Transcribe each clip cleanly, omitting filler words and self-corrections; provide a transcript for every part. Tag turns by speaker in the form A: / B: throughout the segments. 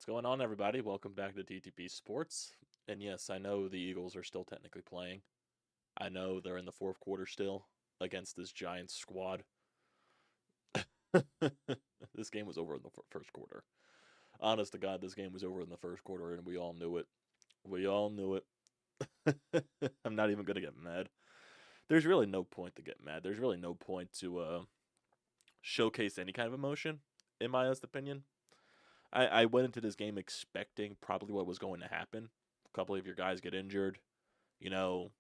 A: going on, everybody? Welcome back to TTP Sports. And yes, I know the Eagles are still technically playing. I know they're in the fourth quarter still against this Giants squad. This game was over in the first quarter. Honest to God, this game was over in the first quarter, and we all knew it. We all knew it. I'm not even going to get mad. There's really no point to get mad. There's really no point to showcase any kind of emotion, in my honest opinion. I went into this game expecting probably what was going to happen. A couple of your guys get injured. You know,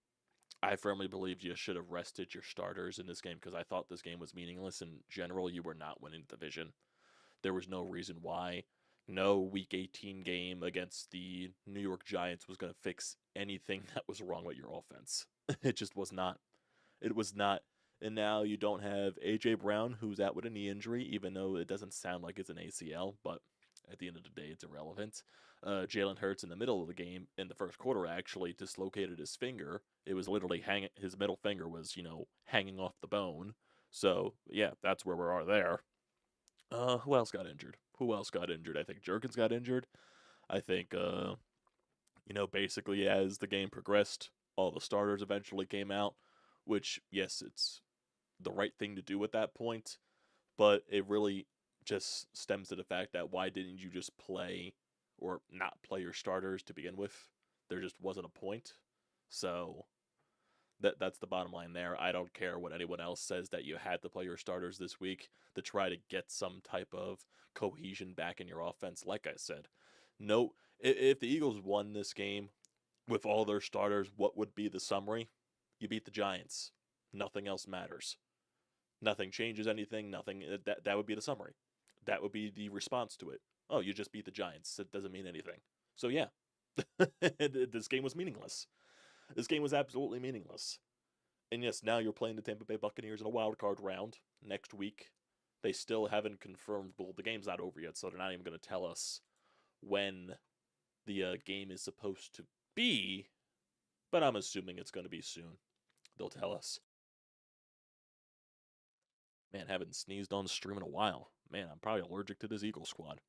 A: I firmly believe you should have rested your starters in this game because I thought this game was meaningless. In general, you were not winning the division. There was no reason why. No Week 18 game against the New York Giants was going to fix anything that was wrong with your offense. It just was not. It was not. And now you don't have A.J. Brown, who's out with a knee injury, even though it doesn't sound like it's an ACL, but at the end of the day, it's irrelevant. Jalen Hurts in the middle of the game in the first quarter actually dislocated his finger. It was literally hanging. His middle finger was, hanging off the bone. So yeah, that's where we are there. Who else got injured? Who else got injured? I think Jerkins got injured. I think, basically as the game progressed, all the starters eventually came out, which, yes, it's the right thing to do at that point, but it really just stems to the fact that why didn't you just play or not play your starters to begin with? There just wasn't a point. So that's the bottom line there. I don't care what anyone else says that you had to play your starters this week to try to get some type of cohesion back in your offense. Like I said, no, if the Eagles won this game with all their starters, what would be the summary? You beat the Giants. Nothing else matters. Nothing changes anything. Nothing. That would be the summary. That would be the response to it. Oh, you just beat the Giants. It doesn't mean anything. So yeah, this game was meaningless. This game was absolutely meaningless. And yes, now you're playing the Tampa Bay Buccaneers in a wild card round next week. They still haven't confirmed. Well, the game's not over yet, so they're not even going to tell us when the game is supposed to be. But I'm assuming it's going to be soon. They'll tell us. Man, haven't sneezed on stream in a while. Man, I'm probably allergic to this Eagle squad.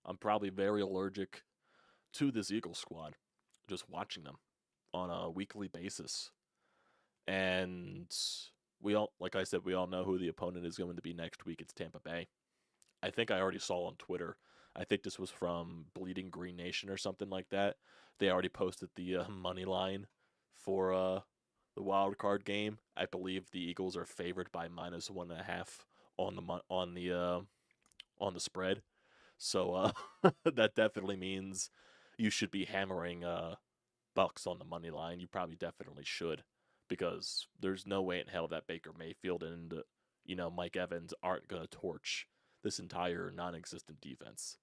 A: I'm probably very allergic to this Eagle squad. Just watching them on a weekly basis. And we all, like I said, we all know who the opponent is going to be next week. It's Tampa Bay. I think I already saw on Twitter. I think this was from Bleeding Green Nation or something like that. They already posted the money line for the wild card game. I believe the Eagles are favored by -1.5 on the spread. So that definitely means you should be hammering Bucks on the money line. You probably definitely should, because there's no way in hell that Baker Mayfield and Mike Evans aren't gonna torch this entire non-existent defense.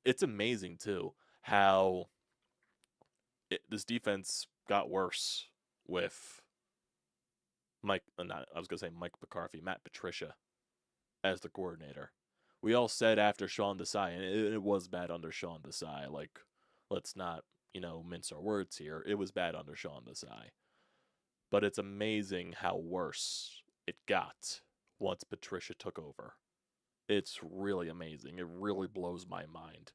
A: It's amazing too how this defense got worse with Mike McCarthy, Matt Patricia as the coordinator. We all said after Sean Desai, and it was bad under Sean Desai. Like, let's not mince our words here. It was bad under Sean Desai, but it's amazing how worse it got once Patricia took over. It's really amazing. It really blows my mind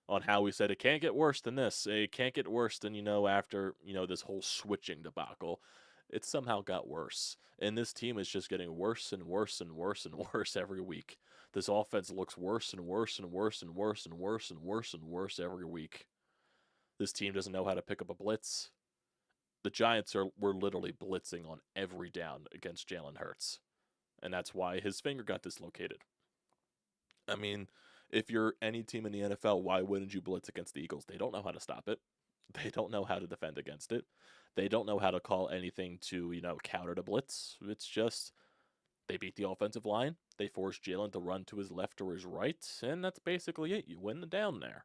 A: on how we said it can't get worse than this. It can't get worse than, after, this whole switching debacle. It somehow got worse. And this team is just getting worse and worse and worse and worse every week. This offense looks worse and worse and worse and worse and worse and worse and worse every week. This team doesn't know how to pick up a blitz. The Giants were literally blitzing on every down against Jalen Hurts. And that's why his finger got dislocated. I mean, if you're any team in the NFL, why wouldn't you blitz against the Eagles? They don't know how to stop it. They don't know how to defend against it. They don't know how to call anything to, counter the blitz. It's just they beat the offensive line. They forced Jalen to run to his left or his right, and that's basically it. You win the down there.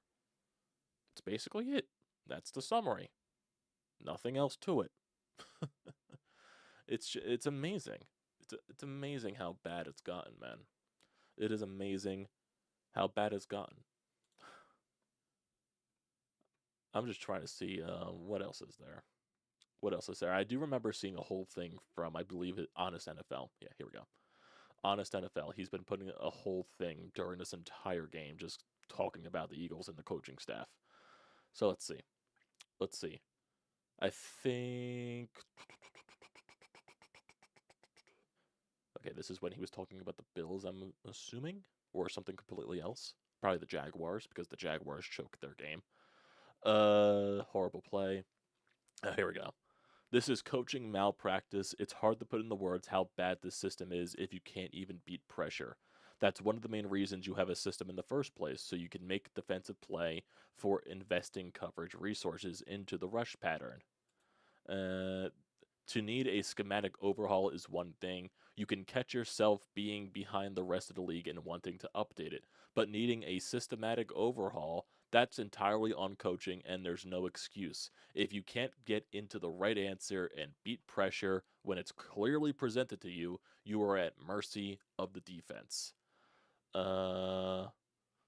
A: That's basically it. That's the summary. Nothing else to it. It's amazing. It's amazing how bad it's gotten, man. It is amazing how bad it's gotten. I'm just trying to see what else is there. What else is there? I do remember seeing a whole thing from, I believe, Honest NFL. Yeah, here we go. Honest NFL. He's been putting a whole thing during this entire game, just talking about the Eagles and the coaching staff. So let's see. Let's see. I think. Okay, this is when he was talking about the Bills, I'm assuming, or something completely else. Probably the Jaguars, because the Jaguars choked their game. Horrible play. Here we go. This is coaching malpractice. It's hard to put in the words how bad this system is if you can't even beat pressure. That's one of the main reasons you have a system in the first place, so you can make defensive play for investing coverage resources into the rush pattern. To need a schematic overhaul is one thing. You can catch yourself being behind the rest of the league and wanting to update it. But needing a systematic overhaul, that's entirely on coaching, and there's no excuse. If you can't get into the right answer and beat pressure when it's clearly presented to you, you are at mercy of the defense. The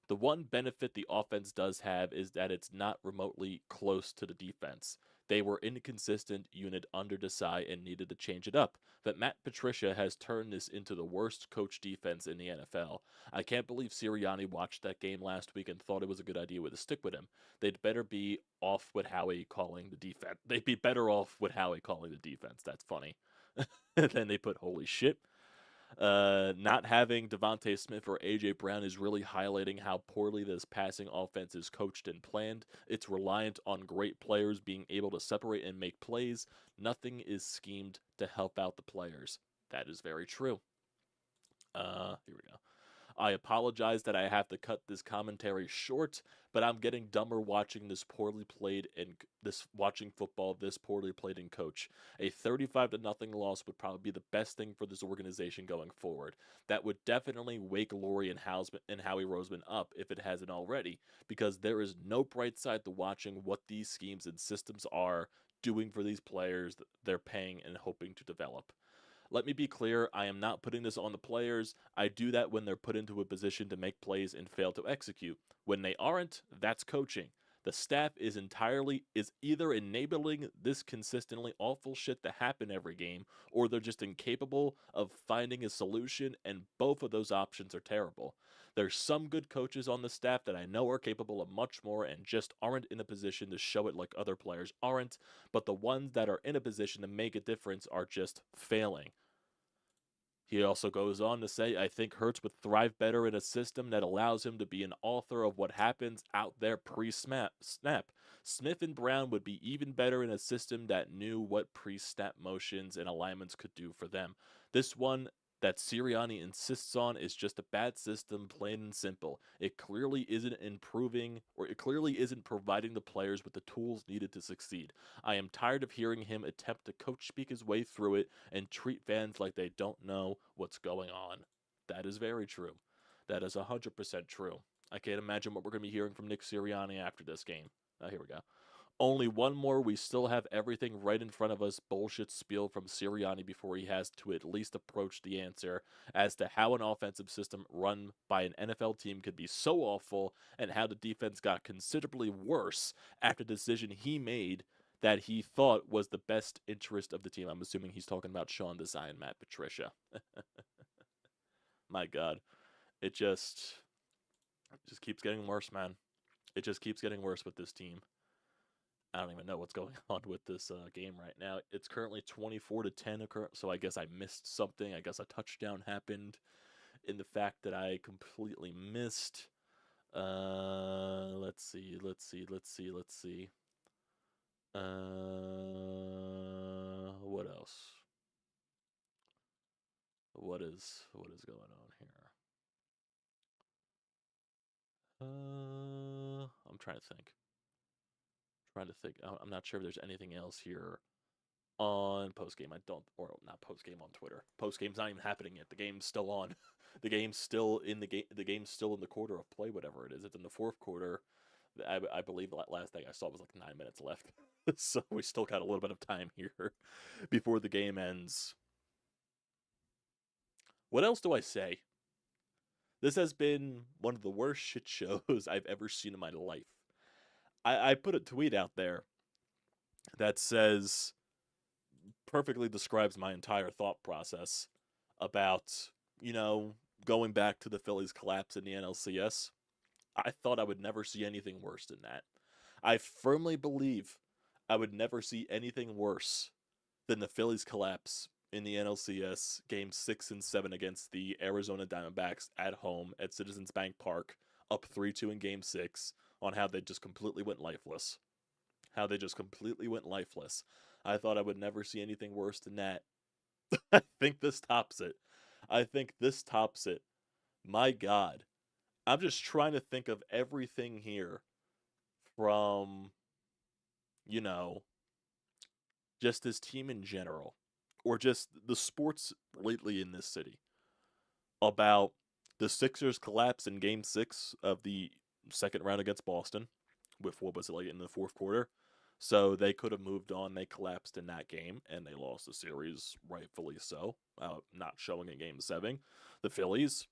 A: one benefit the offense does have is that it's not remotely close to the defense. They were inconsistent unit under Desai and needed to change it up. But Matt Patricia has turned this into the worst coach defense in the NFL. I can't believe Sirianni watched that game last week and thought it was a good idea to stick with him. They'd better be off with Howie calling the defense. They'd be better off with Howie calling the defense. That's funny. Then they put holy shit. Not having Devontae Smith or A.J. Brown is really highlighting how poorly this passing offense is coached and planned. It's reliant on great players being able to separate and make plays. Nothing is schemed to help out the players. That is very true. Here we go. I apologize that I have to cut this commentary short, but I'm getting dumber watching watching football this poorly played and coach. A 35-0 loss would probably be the best thing for this organization going forward. That would definitely wake Laurie and Howie Roseman up if it hasn't already, because there is no bright side to watching what these schemes and systems are doing for these players that they're paying and hoping to develop. Let me be clear, I am not putting this on the players. I do that when they're put into a position to make plays and fail to execute. When they aren't, that's coaching. The staff is either enabling this consistently awful shit to happen every game, or they're just incapable of finding a solution, and both of those options are terrible. There's some good coaches on the staff that I know are capable of much more and just aren't in a position to show it like other players aren't, but the ones that are in a position to make a difference are just failing. He also goes on to say, I think Hurts would thrive better in a system that allows him to be an author of what happens out there pre-snap. Smith and Brown would be even better in a system that knew what pre-snap motions and alignments could do for them. This one that Sirianni insists on is just a bad system, plain and simple. It clearly isn't providing the players with the tools needed to succeed. I am tired of hearing him attempt to coach speak his way through it and treat fans like they don't know what's going on. That is very true. That is 100% true. I can't imagine what we're going to be hearing from Nick Sirianni after this game. Here we go. Only one more, we still have everything right in front of us bullshit spiel from Sirianni before he has to at least approach the answer as to how an offensive system run by an NFL team could be so awful and how the defense got considerably worse after the decision he made that he thought was the best interest of the team. I'm assuming he's talking about Sean Desai and Matt Patricia. My God. It just keeps getting worse, man. It just keeps getting worse with this team. I don't even know what's going on with this game right now. It's currently 24-10, so I guess I missed something. I guess a touchdown happened in the fact that I completely missed. Let's see. What else? What is going on here? I'm trying to think. I'm not sure if there's anything else here on postgame. Not postgame on Twitter. Postgame's not even happening yet. The game's still on. The game's still in the game. The game's still in the quarter of play, whatever it is. It's in the fourth quarter. I believe the last thing I saw was like 9 minutes left. So we still got a little bit of time here before the game ends. What else do I say? This has been one of the worst shit shows I've ever seen in my life. I put a tweet out there that says, perfectly describes my entire thought process about, going back to the Phillies' collapse in the NLCS. I thought I would never see anything worse than that. I firmly believe I would never see anything worse than the Phillies collapse in the NLCS Game 6 and 7 against the Arizona Diamondbacks at home at Citizens Bank Park, up 3-2 in Game 6, on how they just completely went lifeless. How they just completely went lifeless. I thought I would never see anything worse than that. I think this tops it. I think this tops it. My God. I'm just trying to think of everything here from, you know, just this team in general, or just the sports lately in this city, about the Sixers' collapse in Game 6 of the second round against Boston, with what was it, like in the fourth quarter? So they could have moved on. They collapsed in that game, and they lost the series, rightfully so, not showing in Game 7. The Phillies,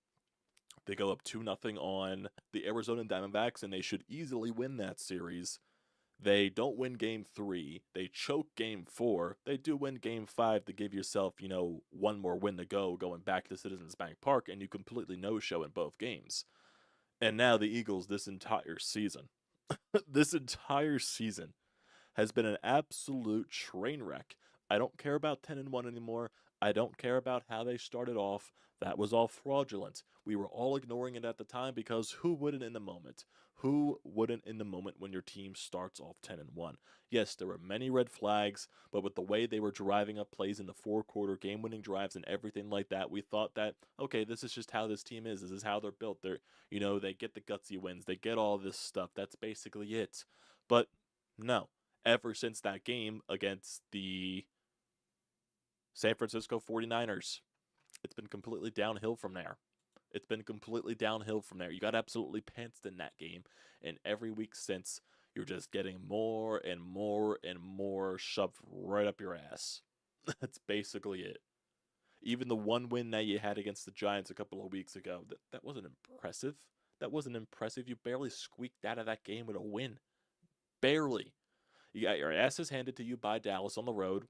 A: they go up 2-0 on the Arizona Diamondbacks, and they should easily win that series. They don't win Game 3. They choke Game 4. They do win Game 5 to give yourself, one more win to go going back to Citizens Bank Park, and you completely no-show in both games. And now the Eagles, this entire season, this entire season has been an absolute train wreck. I don't care about 10-1 anymore. I don't care about how they started off. That was all fraudulent. We were all ignoring it at the time because who wouldn't in the moment? Who wouldn't in the moment when your team starts off 10-1? Yes, there were many red flags, but with the way they were driving up plays in the four-quarter game-winning drives and everything like that, we thought that, okay, this is just how this team is. This is how they're built. They get the gutsy wins. They get all this stuff. That's basically it. But no. Ever since that game against the San Francisco 49ers, it's been completely downhill from there. It's been completely downhill from there. You got absolutely pantsed in that game, and every week since, you're just getting more and more and more shoved right up your ass. That's basically it. Even the one win that you had against the Giants a couple of weeks ago, that wasn't impressive. That wasn't impressive. You barely squeaked out of that game with a win. Barely. You got your asses handed to you by Dallas on the road.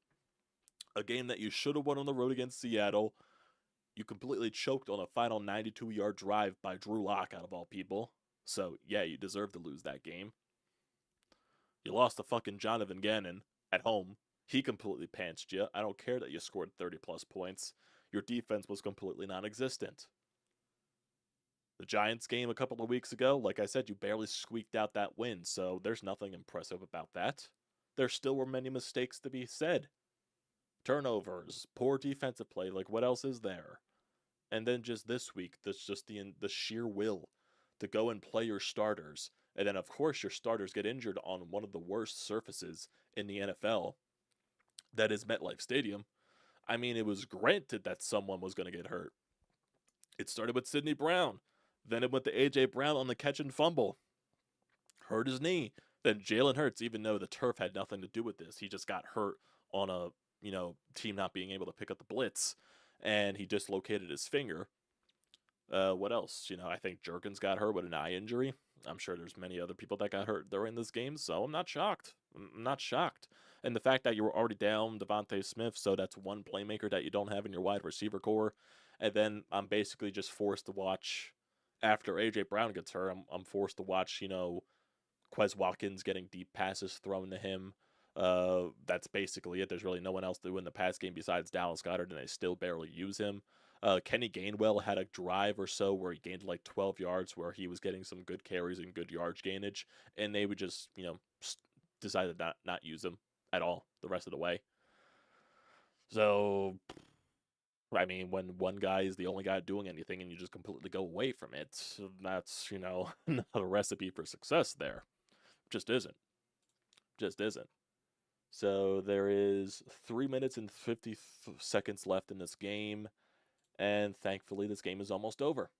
A: A game that you should have won on the road against Seattle. You completely choked on a final 92-yard drive by Drew Lock, out of all people. So, yeah, you deserve to lose that game. You lost to fucking Jonathan Gannon at home. He completely pantsed you. I don't care that you scored 30-plus points. Your defense was completely non-existent. The Giants game a couple of weeks ago, like I said, you barely squeaked out that win, so there's nothing impressive about that. There still were many mistakes to be said. Turnovers, poor defensive play, like what else is there? And then just this week, there's just the sheer will to go and play your starters. And then, of course, your starters get injured on one of the worst surfaces in the NFL, that is MetLife Stadium. I mean, it was granted that someone was going to get hurt. It started with Sidney Brown. Then it went to A.J. Brown on the catch and fumble. Hurt his knee. Then Jalen Hurts, even though the turf had nothing to do with this, he just got hurt on a, team not being able to pick up the blitz, and he dislocated his finger. What else? I think Jerkins got hurt with an eye injury. I'm sure there's many other people that got hurt during this game, so I'm not shocked. I'm not shocked. And the fact that you were already down Devontae Smith, so that's one playmaker that you don't have in your wide receiver core. And then I'm basically just forced to watch, after A.J. Brown gets hurt, I'm forced to watch, Quez Watkins getting deep passes thrown to him. That's basically it. There's really no one else to win the pass game besides Dallas Goedert, and they still barely use him. Kenny Gainwell had a drive or so where he gained like 12 yards, where he was getting some good carries and good yardage gainage, and they would just, decided not use him at all the rest of the way. So, I mean, when one guy is the only guy doing anything and you just completely go away from it, that's, not a recipe for success there. Just isn't. Just isn't. So there is 3 minutes and 50 seconds left in this game, and thankfully this game is almost over.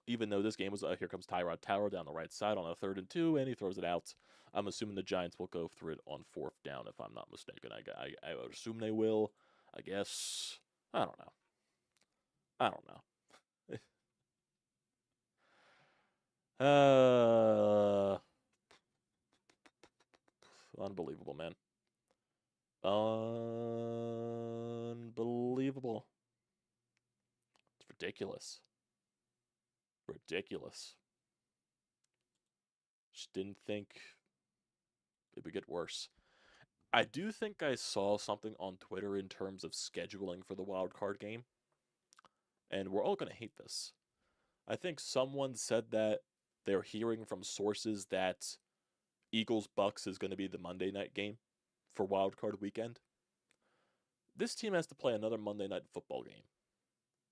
A: Even though this game was, here comes Tyrod Taylor down the right side on a 3rd and 2, and he throws it out. I'm assuming the Giants will go through it on 4th down, if I'm not mistaken. I would assume they will. I guess. I don't know. I don't know. Unbelievable, man. Unbelievable. It's ridiculous. Ridiculous. Just didn't think it would get worse. I do think I saw something on Twitter in terms of scheduling for the wild card game, and we're all going to hate this. I think someone said that they're hearing from sources that Eagles Bucks is going to be the Monday night game for wild card weekend. This team has to play another Monday night football game.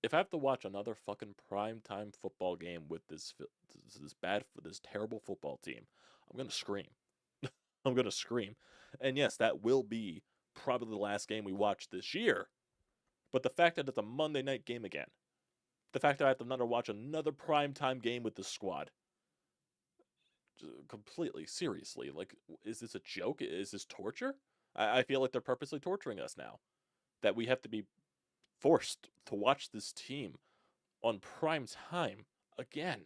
A: If I have to watch another fucking primetime football game with this terrible football team, I'm going to scream. I'm going to scream. And yes, that will be probably the last game we watch this year. But the fact that it's a Monday night game again, the fact that I have to watch another primetime game with this squad, completely, seriously, like, is this a joke? Is this torture? I feel like they're purposely torturing us now. That we have to be forced to watch this team on prime time again.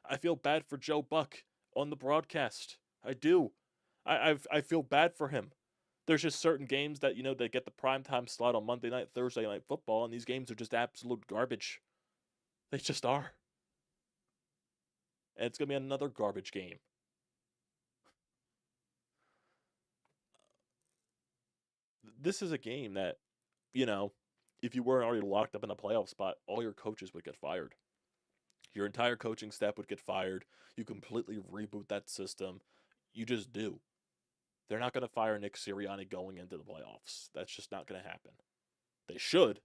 A: I feel bad for Joe Buck on the broadcast. I do. I feel bad for him. There's just certain games that, they get the primetime slot on Monday night, Thursday night football, and these games are just absolute garbage. They just are. And it's going to be another garbage game. This is a game that, if you weren't already locked up in a playoff spot, all your coaches would get fired. Your entire coaching staff would get fired. You completely reboot that system. You just do. They're not going to fire Nick Sirianni going into the playoffs. That's just not going to happen. They should,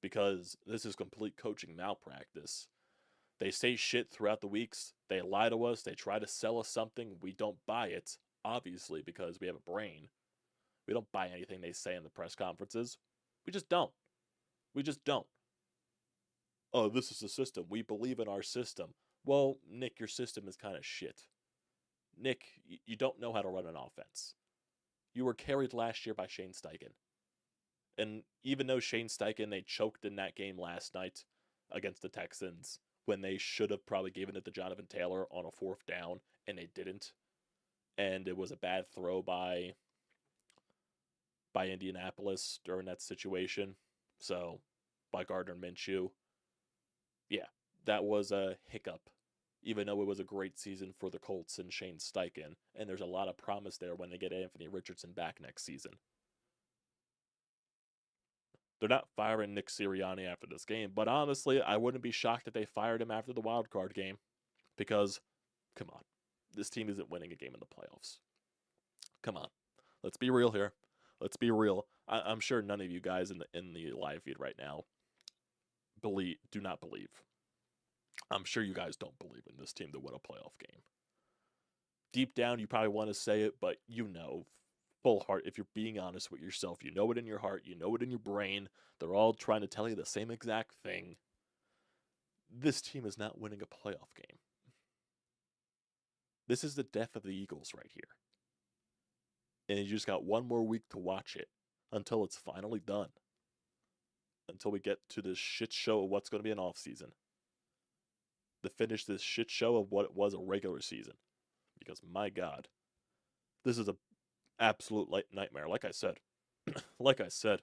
A: because this is complete coaching malpractice. They say shit throughout the weeks. They lie to us. They try to sell us something. We don't buy it, obviously, because we have a brain. We don't buy anything they say in the press conferences. We just don't. We just don't. Oh, this is the system. We believe in our system. Well, Nick, your system is kind of shit. Nick, you don't know how to run an offense. You were carried last year by Shane Steichen. And even though Shane Steichen, they choked in that game last night against the Texans when they should have probably given it to Jonathan Taylor on a 4th down, and they didn't. And it was a bad throw by Indianapolis during that situation. So, by Gardner Minshew. Yeah, that was a hiccup. Even though it was a great season for the Colts and Shane Steichen, and there's a lot of promise there when they get Anthony Richardson back next season. They're not firing Nick Sirianni after this game, but honestly, I wouldn't be shocked if they fired him after the wild card game, because, come on, this team isn't winning a game in the playoffs. Come on, let's be real here. Let's be real. I'm sure none of you guys in the live feed right now do not believe. I'm sure you guys don't believe in this team to win a playoff game. Deep down, you probably want to say it, but full heart, if you're being honest with yourself, you know it in your heart, you know it in your brain. They're all trying to tell you the same exact thing. This team is not winning a playoff game. This is the death of the Eagles right here. And you just got one more week to watch it until it's finally done. Until we get to this shit show of what's going to be an off season. To finish this shit show of what it was a regular season. Because, my God, this is an absolute nightmare. Like I said,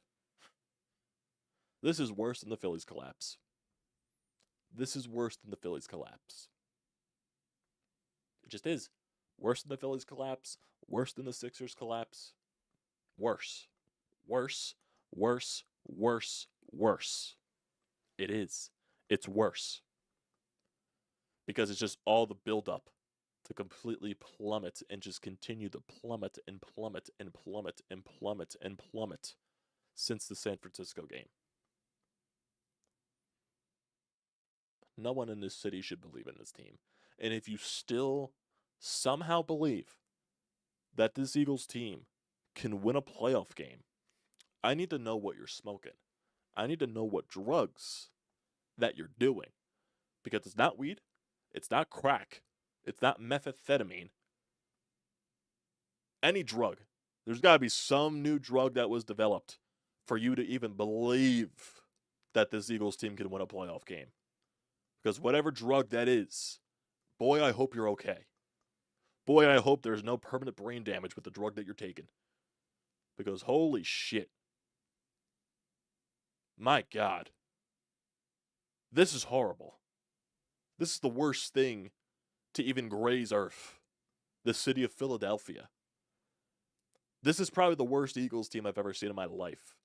A: this is worse than the Phillies collapse. This is worse than the Phillies collapse. It just is. Worse than the Phillies collapse. Worse than the Sixers collapse. Worse. Worse. Worse. Worse. Worse. It is. It's worse. Because it's just all the buildup to completely plummet and just continue to plummet and plummet and plummet and plummet and plummet since the San Francisco game. No one in this city should believe in this team. And if you still somehow believe that this Eagles team can win a playoff game, I need to know what you're smoking. I need to know what drugs that you're doing. Because it's not weed. It's not crack. It's not methamphetamine. Any drug. There's got to be some new drug that was developed for you to even believe that this Eagles team can win a playoff game. Because whatever drug that is, boy, I hope you're okay. Boy, I hope there's no permanent brain damage with the drug that you're taking. Because holy shit. My God. This is horrible. This is the worst thing to even graze Earth. the city of Philadelphia. This is probably the worst Eagles team I've ever seen in my life.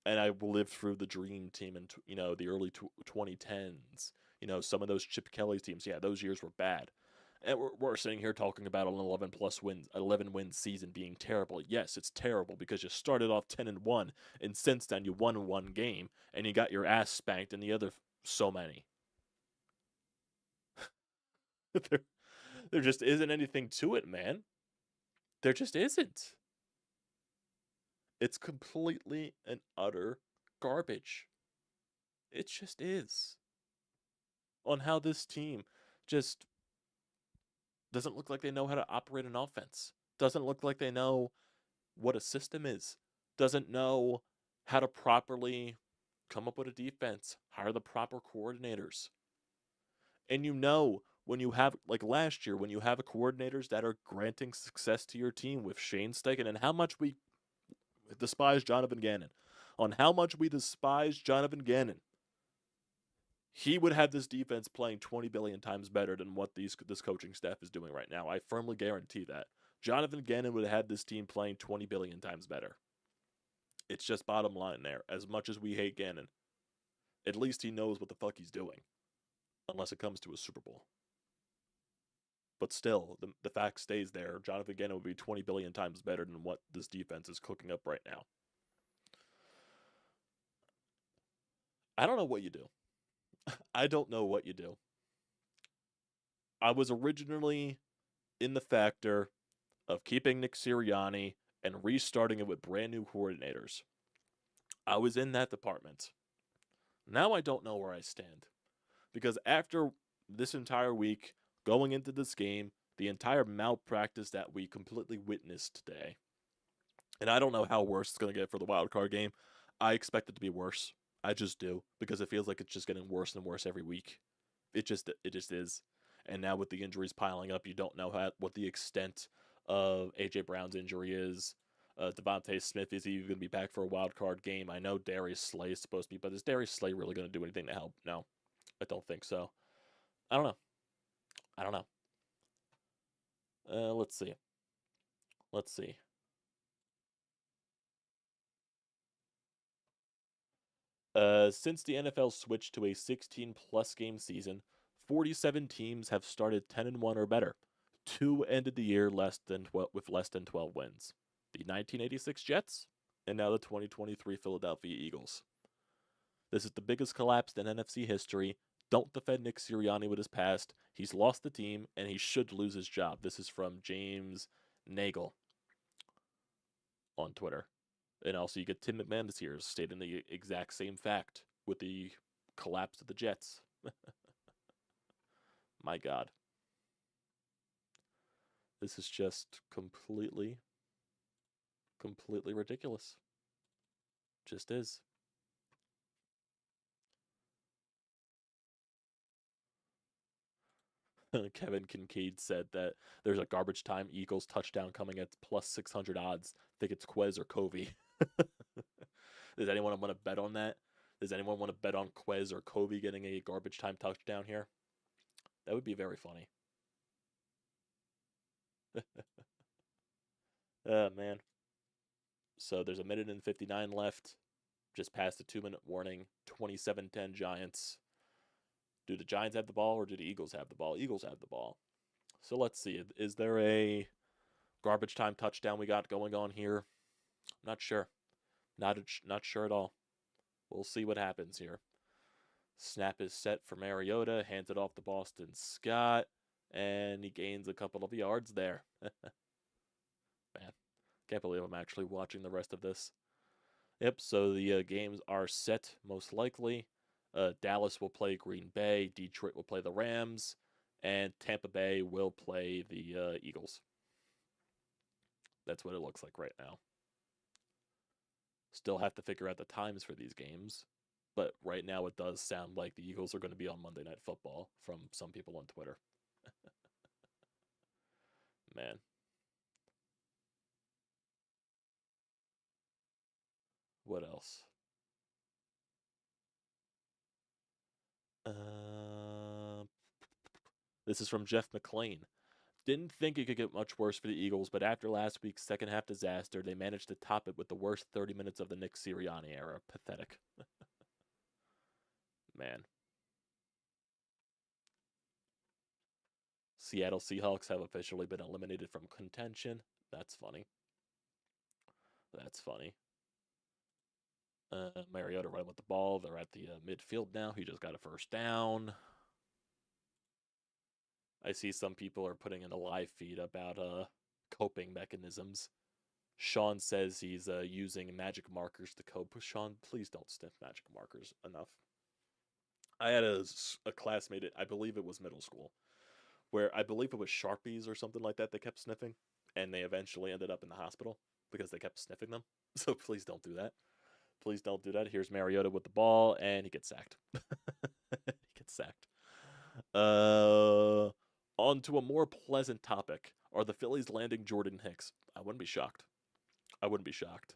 A: And I lived through the Dream Team in the early 2010s. Some of those Chip Kelly teams. Yeah, those years were bad. And we're sitting here talking about an 11 win season being terrible. Yes, it's terrible because you started off 10-1, and since then you won one game and you got your ass spanked in the other so many. there just isn't anything to it, man. There just isn't. It's completely and utter garbage. It just is. On how this team just doesn't look like they know how to operate an offense. Doesn't look like they know what a system is. Doesn't know how to properly come up with a defense. Hire the proper coordinators. And when you have, like last year, when you have coordinators that are granting success to your team with Shane Steichen, and how much we despise Jonathan Gannon. On how much we despise Jonathan Gannon. He would have this defense playing 20 billion times better than what this coaching staff is doing right now. I firmly guarantee that. Jonathan Gannon would have had this team playing 20 billion times better. It's just bottom line there. As much as we hate Gannon, at least he knows what the fuck he's doing. Unless it comes to a Super Bowl. But still, the fact stays there. Jonathan Gannon would be 20 billion times better than what this defense is cooking up right now. I don't know what you do. I don't know what you do. I was originally in the factor of keeping Nick Sirianni and restarting it with brand new coordinators. I was in that department. Now I don't know where I stand. Because after this entire week, going into this game, the entire malpractice that we completely witnessed today, and I don't know how worse it's going to get for the wild card game. I expect it to be worse. I just do, because it feels like it's just getting worse and worse every week. It just is. And now with the injuries piling up, you don't know what the extent of A.J. Brown's injury is. Devontae Smith, is he even going to be back for a wild card game? I know Darius Slay is supposed to be, but is Darius Slay really going to do anything to help? No, I don't think so. I don't know. Let's see. Since the NFL switched to a 16-plus game season, 47 teams have started 10-1 or better. 2 ended the year with less than 12 wins. The 1986 Jets, and now the 2023 Philadelphia Eagles. This is the biggest collapse in NFC history. Don't defend Nick Sirianni with his past. He's lost the team, and he should lose his job. This is from James Nagel on Twitter. And also, you get Tim McManus here stating the exact same fact with the collapse of the Jets. My God. This is just completely ridiculous. Just is. Kevin Kincaid said that there's a garbage time Eagles touchdown coming at plus 600 odds. I think it's Quez or Covey. Does anyone want to bet on that? Does anyone want to bet on Quez or Covey getting a garbage time touchdown here? That would be very funny. Man. So there's a minute and 59 left. Just past the 2-minute warning. 27-10 Giants. Do the Giants have the ball or do the Eagles have the ball? Eagles have the ball. So let's see. Is there a garbage time touchdown we got going on here? Not sure. Not sure at all. We'll see what happens here. Snap is set for Mariota. Hands it off to Boston Scott. And he gains a couple of yards there. Man, can't believe I'm actually watching the rest of this. Yep, so the games are set most likely. Dallas will play Green Bay. Detroit will play the Rams. And Tampa Bay will play the Eagles. That's what it looks like right now. Still have to figure out the times for these games. But right now it does sound like the Eagles are going to be on Monday Night Football from some people on Twitter. Man. What else? This is from Jeff McClain. Didn't think it could get much worse for the Eagles, but after last week's second half disaster, they managed to top it with the worst 30 minutes of the Nick Sirianni era. Pathetic. Man. Seattle Seahawks have officially been eliminated from contention. That's funny. That's funny. Mariota running with the ball. They're at the midfield now. He just got a first down. I see some people are putting in a live feed about coping mechanisms. Sean says he's using magic markers to cope. Sean, please don't sniff magic markers enough. I had a classmate, I believe it was middle school, where I believe it was Sharpies or something like that they kept sniffing, and they eventually ended up in the hospital because they kept sniffing them. So please don't do that. Please don't do that. Here's Mariota with the ball, and he gets sacked. He gets sacked. On to a more pleasant topic. Are the Phillies landing Jordan Hicks? I wouldn't be shocked. I wouldn't be shocked.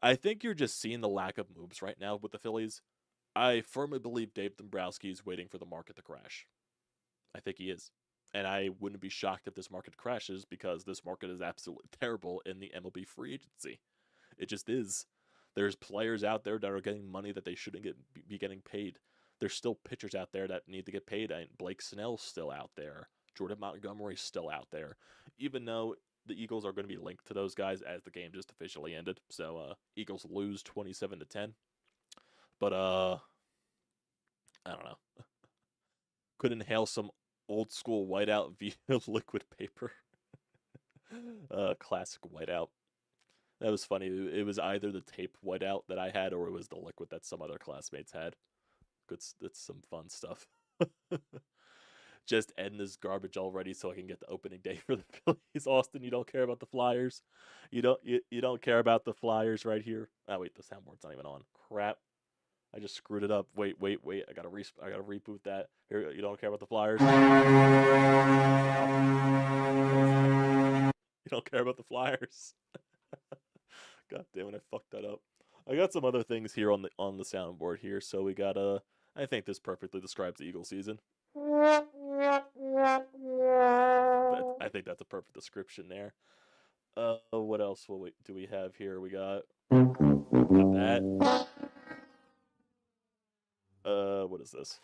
A: I think you're just seeing the lack of moves right now with the Phillies. I firmly believe Dave Dombrowski is waiting for the market to crash. I think he is. And I wouldn't be shocked if this market crashes because this market is absolutely terrible in the MLB free agency. It just is. There's players out there that are getting money that they shouldn't be getting paid. There's still pitchers out there that need to get paid. Blake Snell's still out there. Jordan Montgomery's still out there. Even though the Eagles are going to be linked to those guys as the game just officially ended. So Eagles lose 27-10. But I don't know. Could inhale some old school whiteout via liquid paper. Classic whiteout. That was funny. It was either the tape whiteout that I had or it was the liquid that some other classmates had. That's some fun stuff. Just end this garbage already so I can get the opening day for the Phillies. Austin, you don't care about the Flyers? You don't care about the Flyers right here? Oh wait, the soundboard's not even on. Crap. I just screwed it up. Wait. I gotta reboot that. Here, you don't care about the Flyers? You don't care about the Flyers? God damn it, I fucked that up. I got some other things here on the soundboard here. So we got I think this perfectly describes the Eagle season. I think that's a perfect description there. What else do we have here? We got that. What is this?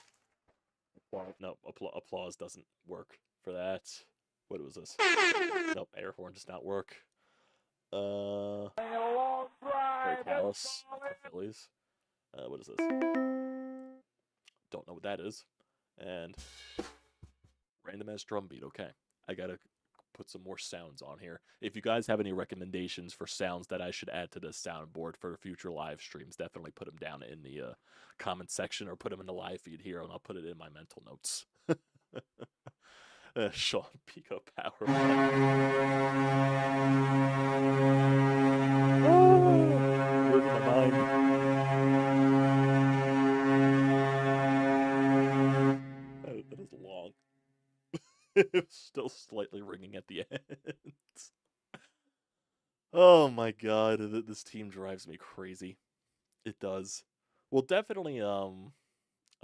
A: No, applause doesn't work for that. What was this? Nope, air horn does not work. Very callous. Phillies. What is this? Don't know what that is. And random ass drum beat. Okay, I gotta put some more sounds on here. If you guys have any recommendations for sounds that I should add to the soundboard for future live streams, definitely put them down in the comment section or put them in the live feed here, and I'll put it in my mental notes. Sean Pico Power. Where's my mind? That is long. It's still slightly ringing at the end. Oh my god, this team drives me crazy. It does. Well, definitely. I'm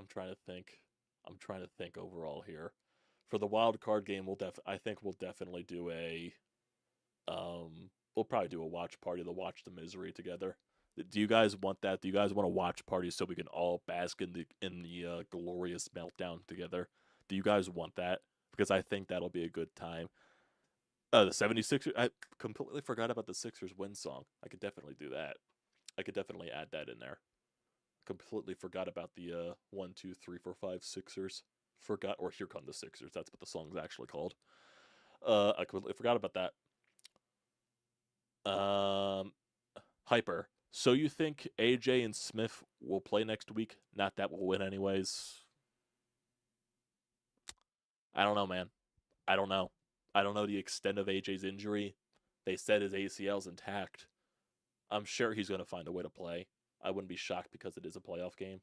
A: trying to think. Overall here. For the wild card game, I think we'll definitely do a. We'll probably do a watch party to watch the misery together. Do you guys want that? Do you guys want a watch party so we can all bask in the glorious meltdown together? Do you guys want that? Because I think that'll be a good time. The 76ers, I completely forgot about the Sixers win song. I could definitely do that. I could definitely add that in there. Completely forgot about the 1, 2, 3, 4, 5 Sixers. Forgot, or Here Come the Sixers. That's what the song's actually called. I completely forgot about that. Hyper. So you think AJ and Smith will play next week? Not that we'll win anyways. I don't know, man. I don't know. I don't know the extent of AJ's injury. They said his ACL's intact. I'm sure he's going to find a way to play. I wouldn't be shocked because it is a playoff game.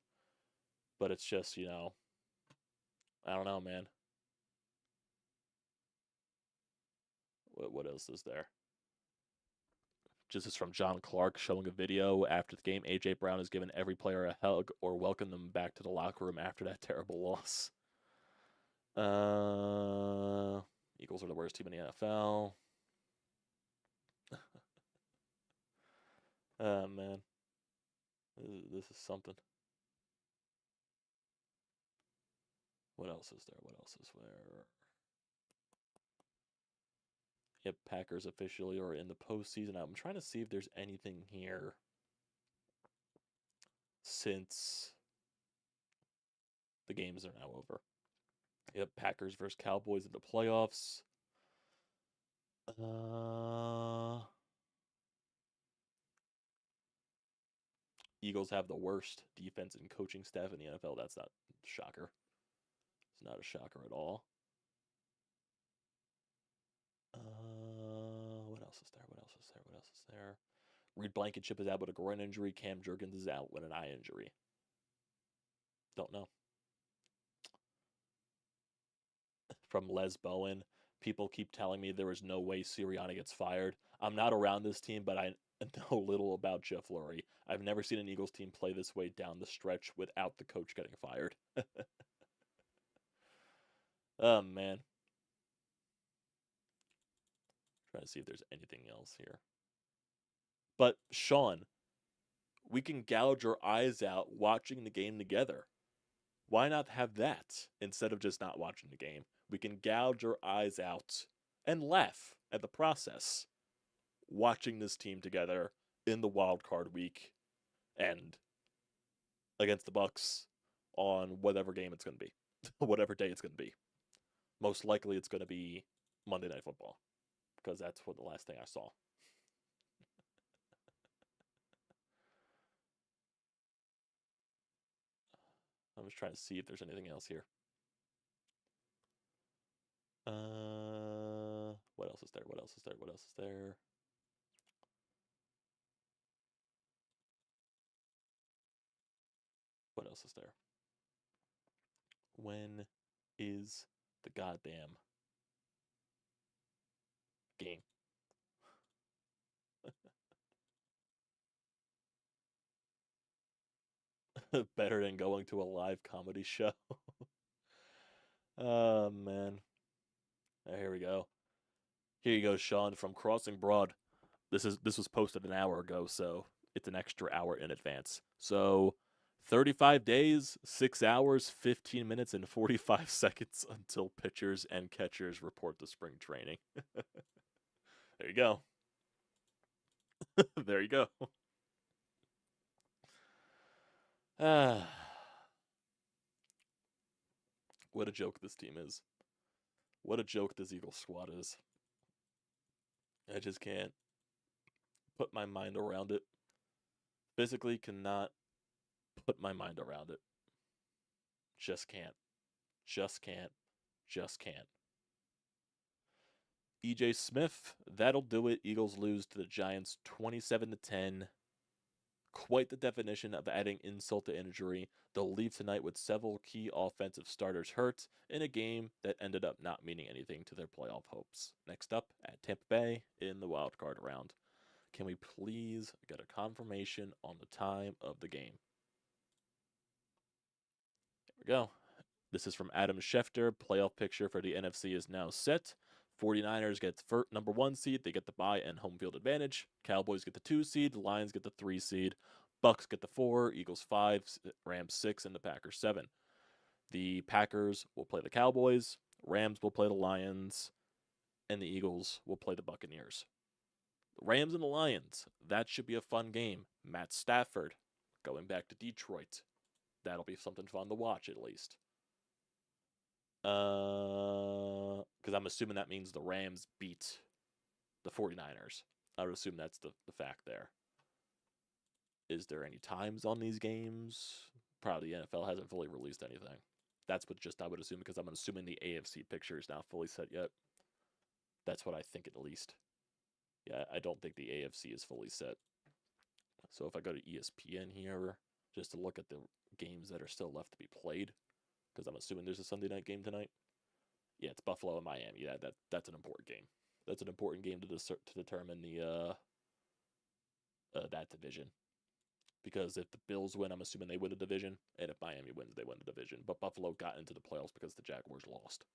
A: But it's just, I don't know, man. What else is there? This is from John Clark showing a video after the game. A.J. Brown has given every player a hug or welcomed them back to the locker room after that terrible loss. Eagles are the worst team in the NFL. Oh, man. This is something. What else is there? What else is there? Yep, Packers officially are in the postseason. I'm trying to see if there's anything here since the games are now over. Yep, Packers versus Cowboys in the playoffs. Eagles have the worst defense and coaching staff in the NFL. That's not a shocker. It's not a shocker at all. What else is there? What else is there? What else is there? Reed Blankenship is out with a groin injury. Cam Jurgens is out with an eye injury. Don't know. From Les Bowen, people keep telling me there is no way Sirianni gets fired. I'm not around this team, but I know little about Jeff Lurie. I've never seen an Eagles team play this way down the stretch without the coach getting fired. Oh, man. Trying to see if there's anything else here. But, Sean, we can gouge our eyes out watching the game together. Why not have that instead of just not watching the game? We can gouge our eyes out and laugh at the process watching this team together in the wild card week and against the Bucs on whatever game it's going to be, whatever day it's going to be. Most likely it's going to be Monday Night Football because that's what the last thing I saw. I'm just trying to see if there's anything else here. What else is there? What else is there? What else is there? What else is there? When is the goddamn game? Better than going to a live comedy show. Oh, man. Here we go. Here you go, Sean, from Crossing Broad. This was posted an hour ago, so it's an extra hour in advance. So 35 days, 6 hours, 15 minutes, and 45 seconds until pitchers and catchers report to spring training. There you go. There you go. What a joke this team is. What a joke this Eagles squad is. I just can't put my mind around it. Physically cannot put my mind around it. Just can't. Just can't. Just can't. EJ Smith, that'll do it. Eagles lose to the Giants 27-10. Quite the definition of adding insult to injury. They'll leave tonight with several key offensive starters hurt in a game that ended up not meaning anything to their playoff hopes. Next up at Tampa Bay in the wild card round. Can we please get a confirmation on the time of the game? There we go. This is from Adam Schefter. Playoff picture for the NFC is now set. 49ers get the number 1 seed. They get the bye and home field advantage. Cowboys get the 2 seed. Lions get the 3 seed. Bucks get the 4. Eagles 5. Rams 6. And the Packers 7. The Packers will play the Cowboys. Rams will play the Lions. And the Eagles will play the Buccaneers. The Rams and the Lions. That should be a fun game. Matt Stafford going back to Detroit. That'll be something fun to watch at least. Because I'm assuming that means the Rams beat the 49ers. I would assume that's the fact there. Is there any times on these games? Probably the NFL hasn't fully released anything. That's what I would assume because I'm assuming the AFC picture is not fully set yet. That's what I think at least. Yeah, I don't think the AFC is fully set. So if I go to ESPN here, just to look at the games that are still left to be played, because I'm assuming there's a Sunday night game tonight. Yeah, it's Buffalo and Miami. Yeah, that's an important game. That's an important game to determine the that division. Because if the Bills win, I'm assuming they win the division, and if Miami wins, they win the division. But Buffalo got into the playoffs because the Jaguars lost.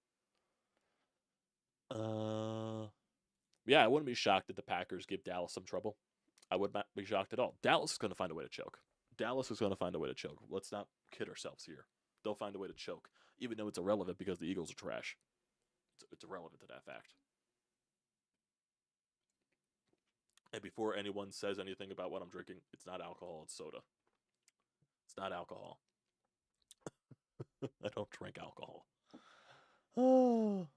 A: Yeah, I wouldn't be shocked if the Packers give Dallas some trouble. I would not be shocked at all. Dallas is going to find a way to choke. Dallas is going to find a way to choke. Let's not kid ourselves here. They'll find a way to choke, even though it's irrelevant because the Eagles are trash. It's irrelevant to that fact. And before anyone says anything about what I'm drinking, it's not alcohol, it's soda. It's not alcohol. I don't drink alcohol. Oh.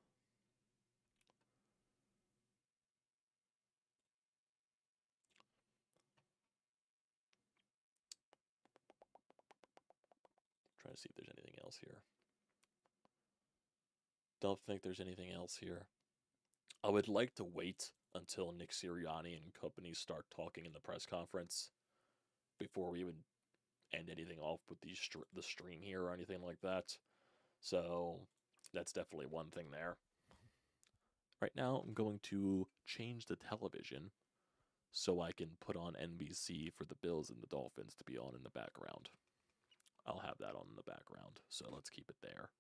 A: Trying to see if there's anything else here. Don't think there's anything else here. I would like to wait until Nick Sirianni and company start talking in the press conference before we even end anything off with the stream here or anything like that. So that's definitely one thing there. Right now, I'm going to change the television so I can put on NBC for the Bills and the Dolphins to be on in the background. I'll have that on in the background, so let's keep it there.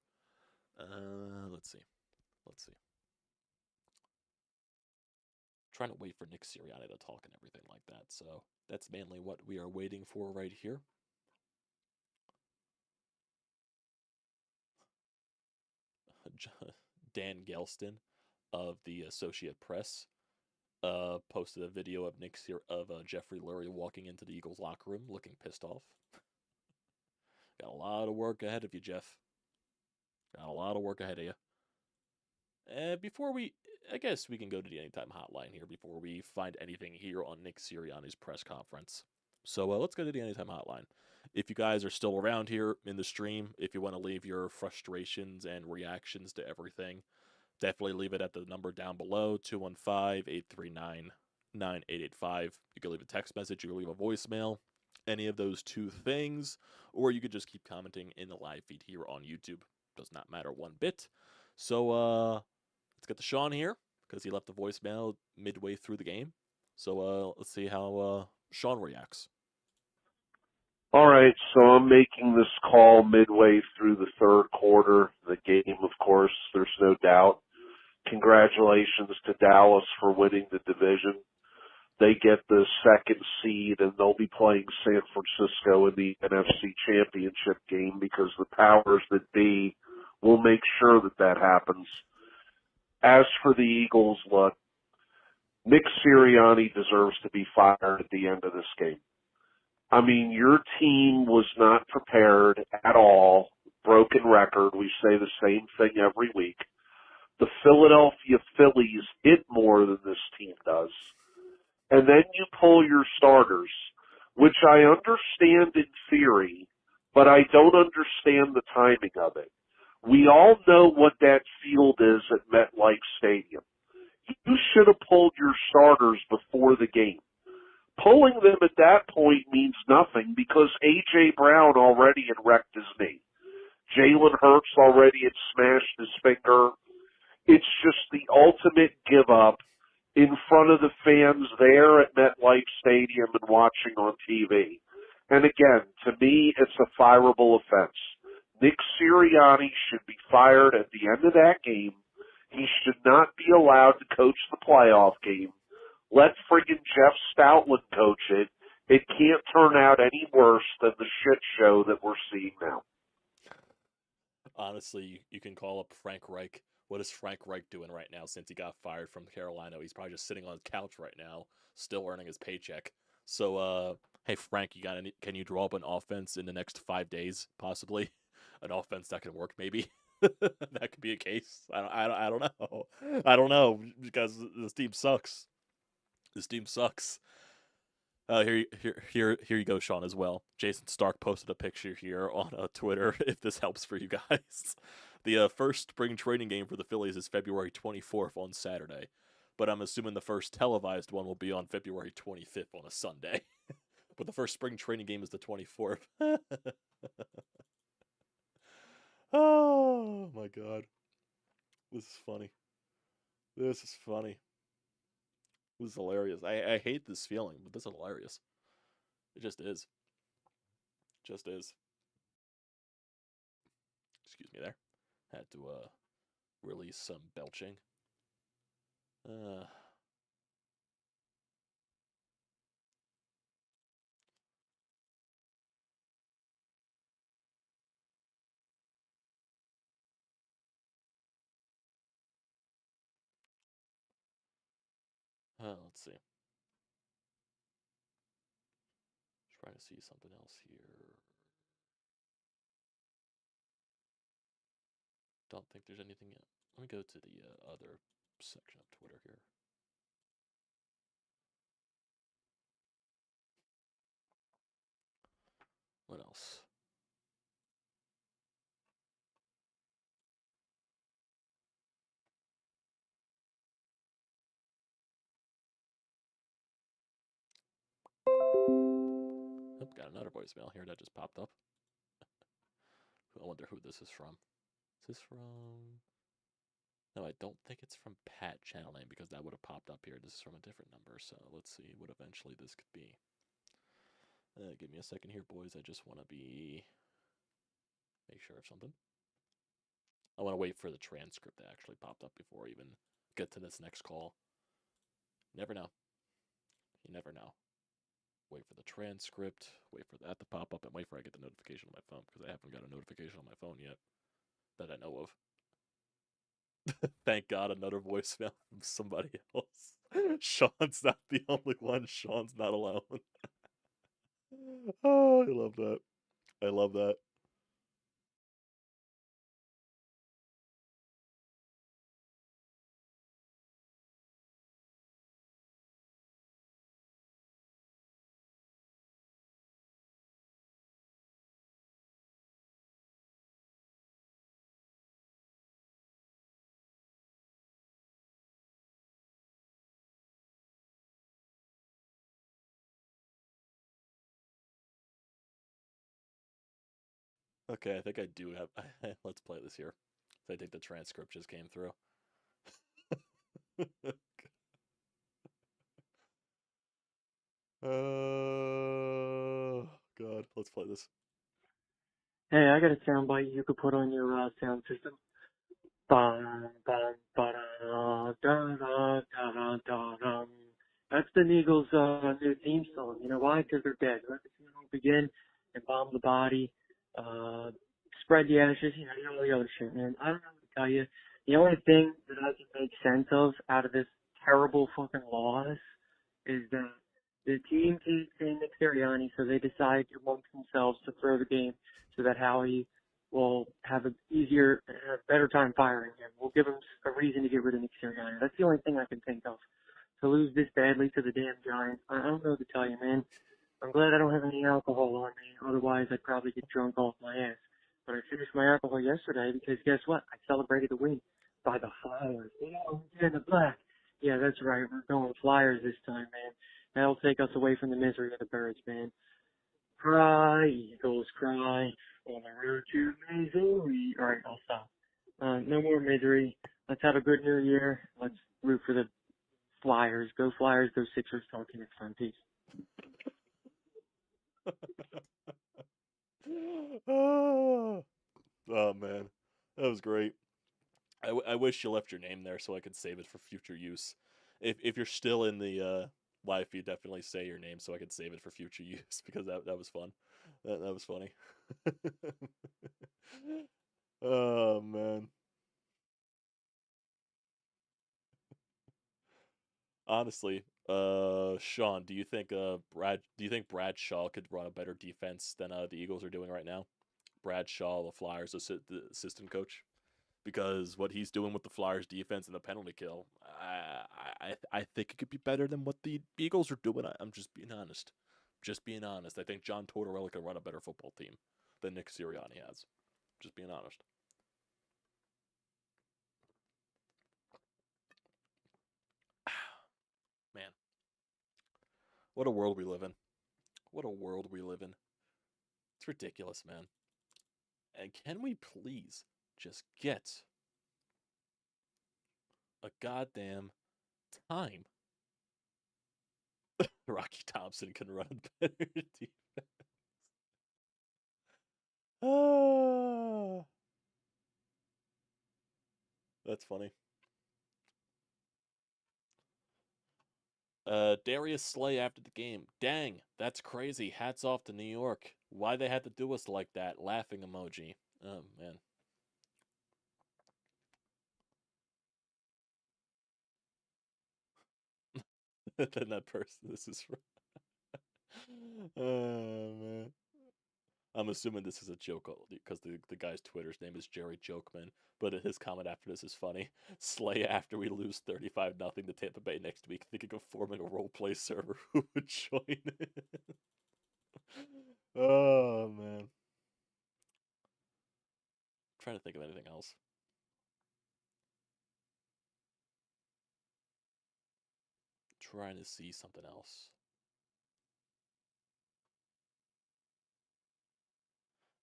A: Let's see. Trying to wait for Nick Sirianni to talk and everything like that, so that's mainly what we are waiting for right here. Dan Gelston of the Associate Press posted a video of Jeffrey Lurie walking into the Eagles locker room looking pissed off. Got a lot of work ahead of you, Jeff. Got a lot of work ahead of you. I guess we can go to the Anytime Hotline here before we find anything here on Nick Sirianni's press conference. So let's go to the Anytime Hotline. If you guys are still around here in the stream, if you want to leave your frustrations and reactions to everything, definitely leave it at the number down below, 215-839-9885. You can leave a text message, you can leave a voicemail, any of those two things, or you could just keep commenting in the live feed here on YouTube. Does not matter one bit. So let's get to Sean here, because he left a voicemail midway through the game. So let's see how Sean reacts.
B: All right, so I'm making this call midway through the third quarter. The game, of course, there's no doubt. Congratulations to Dallas for winning the division. They get the second seed, and they'll be playing San Francisco in the NFC Championship game because the powers that be will make sure that that happens. As for the Eagles, look, Nick Sirianni deserves to be fired at the end of this game. I mean, your team was not prepared at all. Broken record. We say the same thing every week. The Philadelphia Phillies hit more than this team does. And then you pull your starters, which I understand in theory, but I don't understand the timing of it. We all know what that field is at MetLife Stadium. You should have pulled your starters before the game. Pulling them at that point means nothing because A.J. Brown already had wrecked his knee. Jalen Hurts already had smashed his finger. It's just the ultimate give up in front of the fans there at MetLife Stadium and watching on TV. And again, to me, it's a fireable offense. Nick Sirianni should be fired at the end of that game. He should not be allowed to coach the playoff game. Let friggin' Jeff Stoutland coach it. It can't turn out any worse than the shit show that we're seeing now.
A: Honestly, you can call up Frank Reich. What is Frank Reich doing right now since he got fired from Carolina? He's probably just sitting on his couch right now, still earning his paycheck. So, hey Frank, can you draw up an offense in the next 5 days, possibly? An offense that can work, maybe. That could be a case. I don't know. I don't know because this team sucks. This team sucks. Here you go, Sean, as well. Jason Stark posted a picture here on Twitter, if this helps for you guys. The first spring training game for the Phillies is February 24th on Saturday, but I'm assuming the first televised one will be on February 25th on a Sunday. But the first spring training game is the 24th. Oh, my God. This is funny. This is funny. This is hilarious. I hate this feeling, but this is hilarious. It just is. Just is. Excuse me there. Had to release some belching. Uh, let's see. Trying to see something else here. Don't think there's anything yet. Let me go to the other section of Twitter here. What else? Oh, got another voicemail here that just popped up. I wonder who this is from. Is this from... No, I don't think it's from Pat channel name because that would have popped up here. This is from a different number, so let's see what eventually this could be. Give me a second here, boys. I just want to make sure of something. I want to wait for the transcript that actually popped up before I even get to this next call. Never know. You never know. Wait for the transcript, wait for that to pop up, and wait for I get the notification on my phone because I haven't got a notification on my phone yet that I know of. Thank God, another voicemail from somebody else. Sean's not the only one. Sean's not alone. Oh, I love that. I love that. Okay, I think I do have. Let's play this here. I think the transcript just came through. God, let's play this.
C: Hey, I got a soundbite you could put on your sound system. Bum, bum, ba-da, da, da, da, da, da, dum. That's the Eagles' new theme song. You know why? Because they're dead. Let the funeral begin, embalm the body, spread the ashes, all the other shit, man. I don't know what to tell you. The only thing that I can make sense of out of this terrible fucking loss is that the team keeps saying Nick Sirianni, so they decide amongst themselves to throw the game so that Howie will have an easier, better time firing him. We'll give him a reason to get rid of Nick Sirianni. That's the only thing I can think of. To lose this badly to the damn Giants, I don't know what to tell you, man. I'm glad I don't have any alcohol on me. Otherwise, I'd probably get drunk off my ass. But I finished my alcohol yesterday because guess what? I celebrated the win by the Flyers. In the black. Yeah, that's right. We're going Flyers this time, man. That'll take us away from the misery of the Birds, man. Cry, Eagles, cry. On the road to misery. All right, I'll stop. No more misery. Let's have a good new year. Let's root for the Flyers. Go Flyers, go Sixers. Talk to you next time. Peace.
A: Oh man, that was great. I wish you left your name there so I could save it for future use. If you're still in the live feed, definitely say your name so I could save it for future use because that was fun. That was funny. Oh man. Honestly, Sean, do you think Bradshaw could run a better defense than the Eagles are doing right now? Bradshaw, the Flyers the assistant coach, because what he's doing with the Flyers defense and the penalty kill, I think it could be better than what the Eagles are doing. I'm just being honest. Just being honest. I think John Tortorella can run a better football team than Nick Sirianni has. Just being honest. Man, what a world we live in. What a world we live in. It's ridiculous, man. And can we please just get a goddamn time? Rocky Thompson can run a better defense. Ah, that's funny. Darius Slay after the game. Dang, that's crazy. Hats off to New York. Why they had to do us like that? Laughing emoji. Oh, man. Then that person, this is... Oh, man. I'm assuming this is a joke because the guy's Twitter's name is Jerry Jokeman, but his comment after this is funny. Slay after we lose 35-0 to Tampa Bay next week, thinking of forming a roleplay server. Who would join it? Oh, man. I'm trying to think of anything else. Trying to see something else.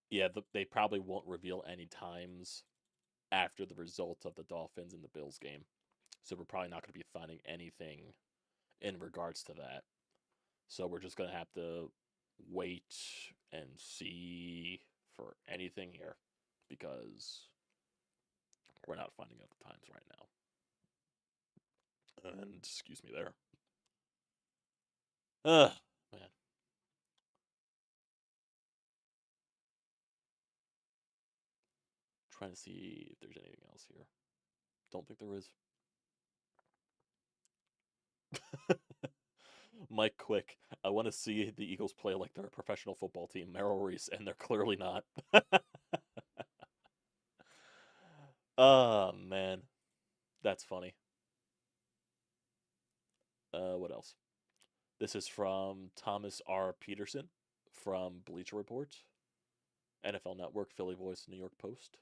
A: Yeah, they probably won't reveal any times after the result of the Dolphins and the Bills game. So we're probably not going to be finding anything in regards to that. So we're just going to have to wait and see for anything here because we're not finding out the times right now. And excuse me there. Ugh, man. Trying to see if there's anything else here. Don't think there is. Mike Quick, I want to see the Eagles play like they're a professional football team, Merrill Reese, and they're clearly not. Oh, man. That's funny. What else? This is from Thomas R. Peterson from Bleacher Report, NFL Network, Philly Voice, New York Post.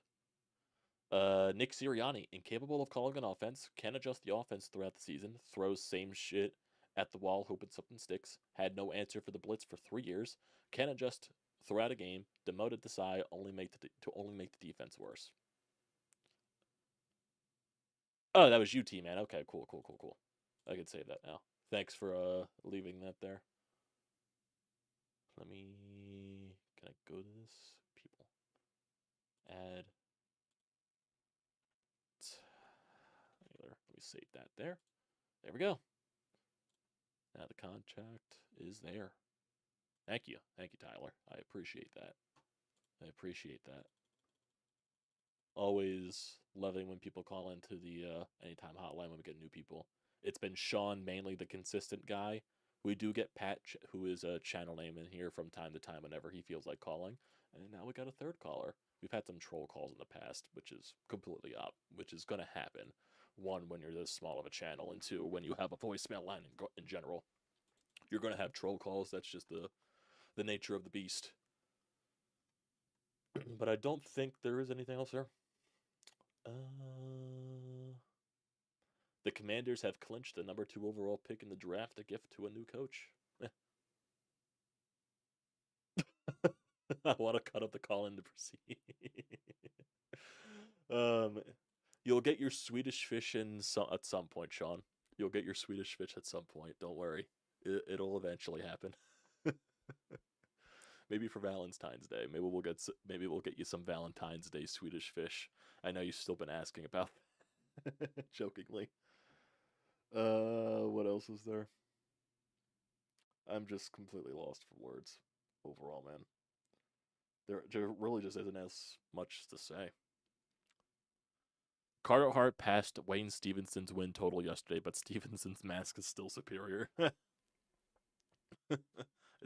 A: Nick Sirianni, incapable of calling an offense, can adjust the offense throughout the season, throws same shit at the wall, hoping something sticks, had no answer for the blitz for 3 years, can adjust throughout a game, demoted to Sai, only make the defense worse. Oh, that was UT, man. Okay, cool. I can save that now. Thanks for leaving that there. Let me... Can I go to this? People. Add. Let me save that there. There we go. Now the contract is there. Thank you. Thank you, Tyler. I appreciate that. Always loving when people call into the Anytime hotline when we get new people. It's been Sean, mainly the consistent guy. We do get Pat, who is a channel name in here from time to time whenever he feels like calling. And now we got a third caller. We've had some troll calls in the past, which is completely up, which is going to happen. One, when you're this small of a channel, and two, when you have a voicemail line in general. You're going to have troll calls. That's just the nature of the beast. But I don't think there is anything else here. The Commanders have clinched the number 2 overall pick in the draft, a gift to a new coach. I want to cut up the call in to proceed. You'll get your Swedish fish at some point, Sean. You'll get your Swedish fish at some point. Don't worry. It'll eventually happen. Maybe for Valentine's Day. Maybe we'll get you some Valentine's Day Swedish fish. I know you've still been asking about jokingly. What else is there? I'm just completely lost for words overall, man. There really just isn't as much to say. Carter Hart passed Wayne Stevenson's win total yesterday, but Stevenson's mask is still superior. I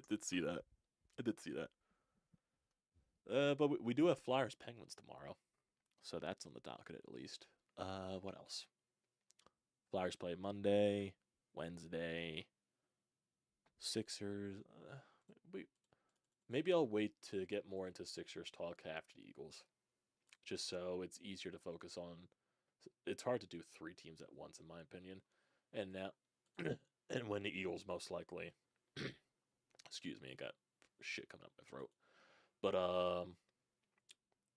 A: did see that. But we do have Flyers Penguins tomorrow, so that's on the docket at least. What else? Flyers play Monday, Wednesday. Sixers. Maybe I'll wait to get more into Sixers talk after the Eagles, just so it's easier to focus on. It's hard to do 3 teams at once, in my opinion. And now, and when the Eagles most likely, excuse me, I got shit coming up my throat. But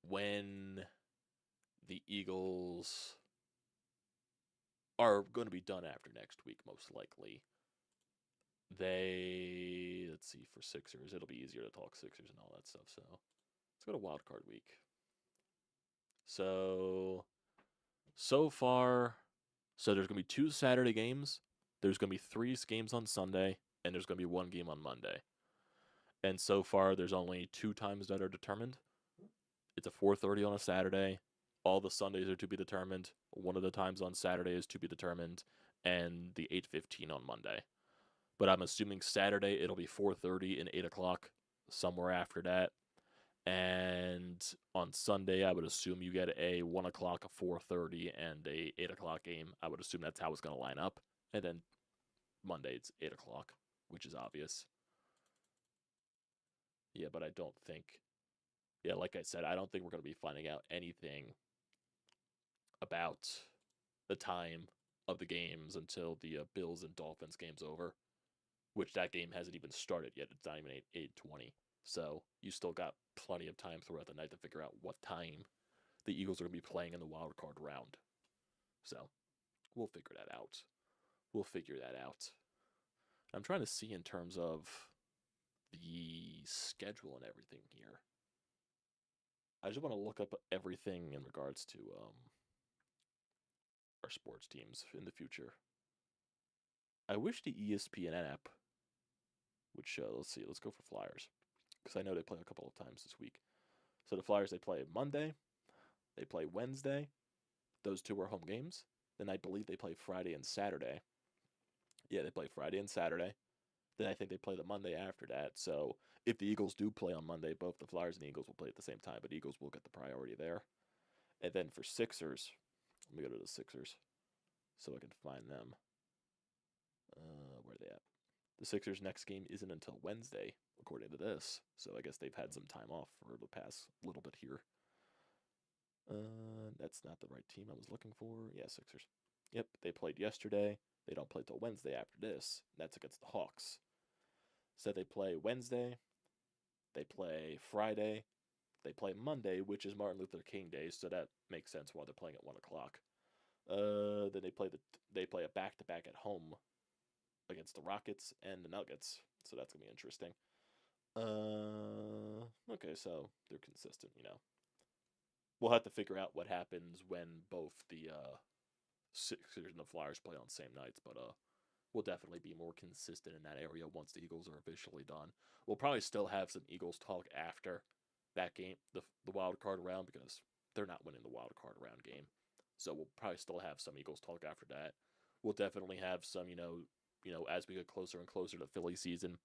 A: when the Eagles are going to be done after next week, most likely. Let's see, for Sixers, it'll be easier to talk Sixers and all that stuff. So let's go to Wild Card Week. So far, there's going to be 2 Saturday games, there's going to be 3 games on Sunday, and there's going to be 1 game on Monday. And so far, there's only 2 times that are determined. It's a 4:30 on a Saturday. All the Sundays are to be determined. One of the times on Saturday is to be determined, and the 8:15 on Monday. But I'm assuming Saturday it'll be 4:30 and 8 o'clock, somewhere after that. And on Sunday, I would assume you get a 1 o'clock, a 4:30, and a 8 o'clock game. I would assume that's how it's going to line up. And then Monday, it's 8 o'clock, which is obvious. Yeah, but I don't think... Yeah, like I said, I don't think we're going to be finding out anything about the time of the games until the Bills and Dolphins game's over, which that game hasn't even started yet. It's not even 8:20. So you still got plenty of time throughout the night to figure out what time the Eagles are going to be playing in the wild card round. So we'll figure that out. I'm trying to see in terms of the schedule and everything here. I just want to look up everything in regards to our sports teams in the future. I wish the ESPN app would show. Let's see. Let's go for Flyers, because I know they play a couple of times this week. So the Flyers, they play Monday. They play Wednesday. Those 2 are home games. Then I believe they play Friday and Saturday. Yeah, they play Friday and Saturday. Then I think they play the Monday after that. So if the Eagles do play on Monday, both the Flyers and the Eagles will play at the same time, but Eagles will get the priority there. And then for Sixers, let me go to the Sixers so I can find them. Where are they at? The Sixers' next game isn't until Wednesday, according to this. So I guess they've had some time off for the past little bit here. That's not the right team I was looking for. Yeah, Sixers. Yep, they played yesterday. They don't play till Wednesday after this. That's against the Hawks. So they play Wednesday. They play Friday. They play Monday, which is Martin Luther King Day, so that makes sense why they're playing at 1 o'clock. Then they play a back-to-back at home against the Rockets and the Nuggets, so that's gonna be interesting. Okay, so they're consistent, you know. We'll have to figure out what happens when both the Sixers and the Flyers play on the same nights, but we'll definitely be more consistent in that area once the Eagles are officially done. We'll probably still have some Eagles talk after that game, the wild card round, because they're not winning the wild card round game. So we'll probably still have some Eagles talk after that. We'll definitely have some, you know, as we get closer and closer to Philly season,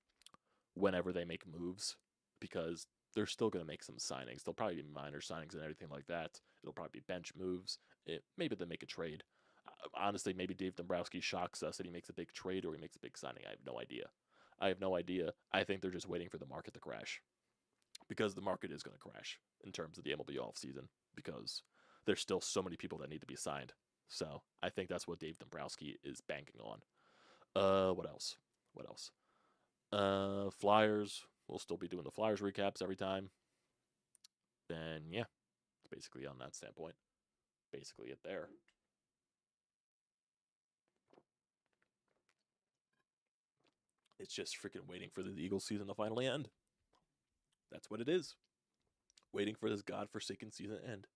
A: whenever they make moves, because they're still going to make some signings. They'll probably be minor signings and everything like that. It'll probably be bench moves. Maybe they'll make a trade. Honestly, maybe Dave Dombrowski shocks us and he makes a big trade or he makes a big signing. I have no idea. I think they're just waiting for the market to crash, because the market is going to crash in terms of the MLB offseason, because there's still so many people that need to be signed. So I think that's what Dave Dombrowski is banking on. What else? Flyers. We'll still be doing the Flyers recaps every time. Then, yeah, it's basically on that standpoint. Basically it there. It's just freaking waiting for the Eagles season to finally end. That's what it is. Waiting for this godforsaken season to end.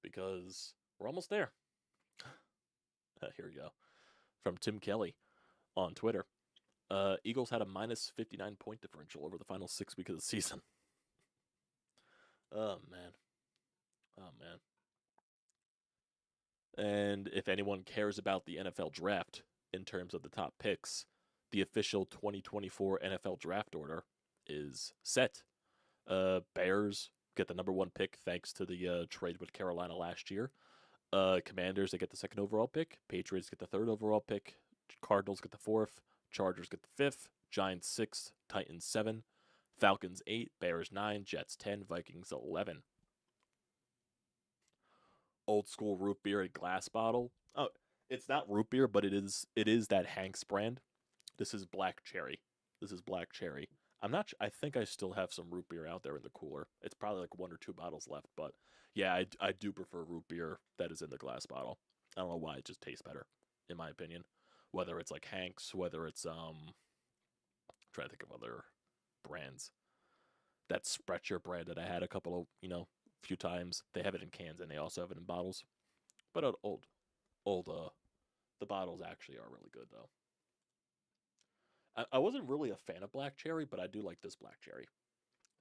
A: Because we're almost there. Here we go. From Tim Kelly on Twitter. Eagles had a minus 59 point differential over the final 6 weeks of the season. Oh, man. And if anyone cares about the NFL draft in terms of the top picks, the official 2024 NFL draft order is set. Bears get the number 1 pick thanks to the trade with Carolina last year. Commanders, they get the 2nd overall pick. Patriots get the 3rd overall pick. Cardinals get the 4th. Chargers get the 5th. Giants 6th. Titans 7. Falcons 8. Bears 9. Jets 10. Vikings 11. Old school root beer and glass bottle. Oh, it's not root beer, but it is that Hank's brand. This is black cherry. I think I still have some root beer out there in the cooler. It's probably like 1 or 2 bottles left, but yeah, I do prefer root beer that is in the glass bottle. I don't know why, it just tastes better, in my opinion. Whether it's like Hank's, whether it's I'm trying to think of other brands. That Sprecher brand that I had a couple of, few times. They have it in cans and they also have it in bottles. But old The bottles actually are really good, though. I wasn't really a fan of black cherry, but I do like this black cherry.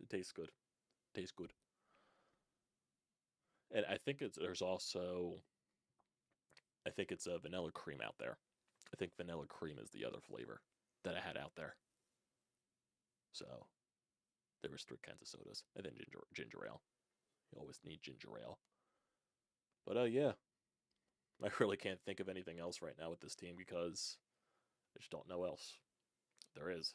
A: It tastes good. Tastes good. And I think there's also, I think it's a vanilla cream out there. I think vanilla cream is the other flavor that I had out there. So there was 3 kinds of sodas, and then ginger ale. You always need ginger ale. But yeah, I really can't think of anything else right now with this team because I just don't know else. There is.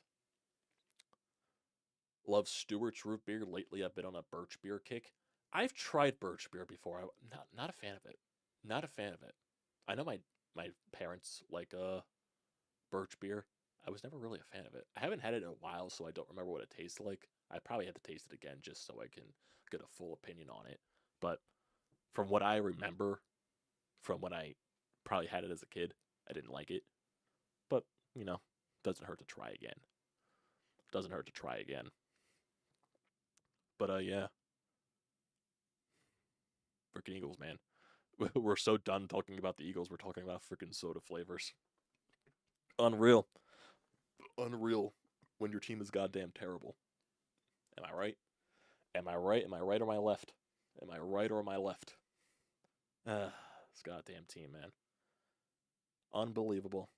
A: Love Stewart's root beer. Lately, I've been on a birch beer kick. I've tried birch beer before. I'm not a fan of it. Not a fan of it. I know my parents like birch beer. I was never really a fan of it. I haven't had it in a while, so I don't remember what it tastes like. I probably have to taste it again just so I can get a full opinion on it. But from what I remember, from when I probably had it as a kid, I didn't like it. But, doesn't hurt to try again. Doesn't hurt to try again. But yeah. Freaking Eagles, man. We're so done talking about the Eagles, we're talking about freaking soda flavors. Unreal. Unreal when your team is goddamn terrible. Am I right? Am I right? Am I right or am I left? Am I right or am I left? This goddamn team, man. Unbelievable.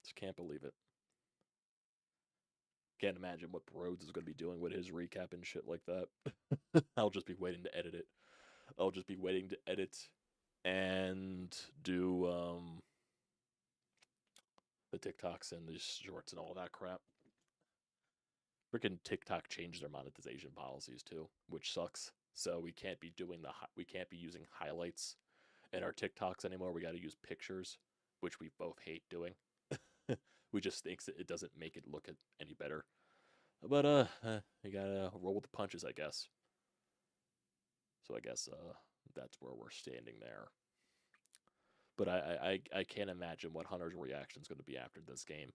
A: Just can't believe it. Can't imagine what Brodes is going to be doing with his recap and shit like that. I'll just be waiting to edit it. I'll just be waiting to edit and do the TikToks and the shorts and all that crap. Freaking TikTok changed their monetization policies too, which sucks. So we can't be using highlights in our TikToks anymore. We got to use pictures, which we both hate doing. We just think that it doesn't make it look any better. But you gotta roll with the punches, I guess. So I guess that's where we're standing there. But I can't imagine what Hunter's reaction is going to be after this game.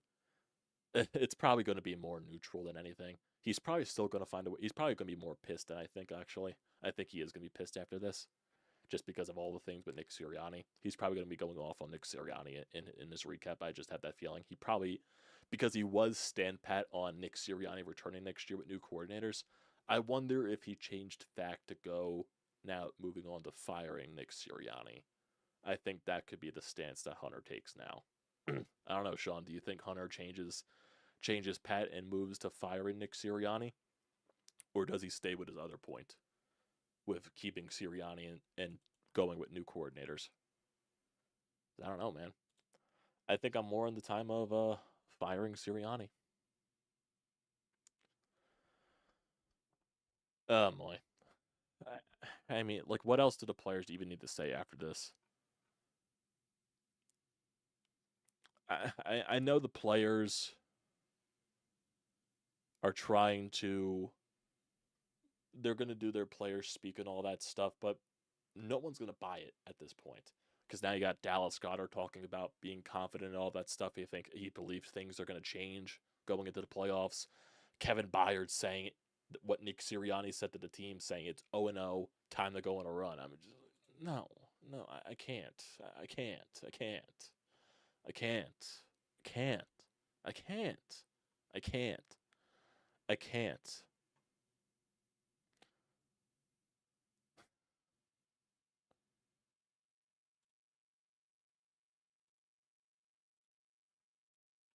A: It's probably going to be more neutral than anything. He's probably still going to find a way. He's probably going to be more pissed than I think, actually. I think he is going to be pissed after this, just because of all the things with Nick Sirianni. He's probably going to be going off on Nick Sirianni in this recap. I just have that feeling. He probably, because he was stand pat on Nick Sirianni returning next year with new coordinators, I wonder if he changed tack to go now moving on to firing Nick Sirianni. I think that could be the stance that Hunter takes now. I don't know, Sean. Do you think Hunter changes pat and moves to firing Nick Sirianni, or does he stay with his other point, with keeping Sirianni and going with new coordinators? I don't know, man. I think I'm more in the time of firing Sirianni. Oh boy. I mean, like, what else do the players even need to say after this? I know the players are trying to. They're going to do their players speak and all that stuff, but no one's going to buy it at this point. Because now you got Dallas Goedert talking about being confident and all that stuff. He believes things are going to change going into the playoffs. Kevin Byard saying what Nick Sirianni said to the team, saying it's 0-0, time to go on a run. I'm just no, I can't. I can't. I can't. I can't. I can't. I can't. I can't. I can't.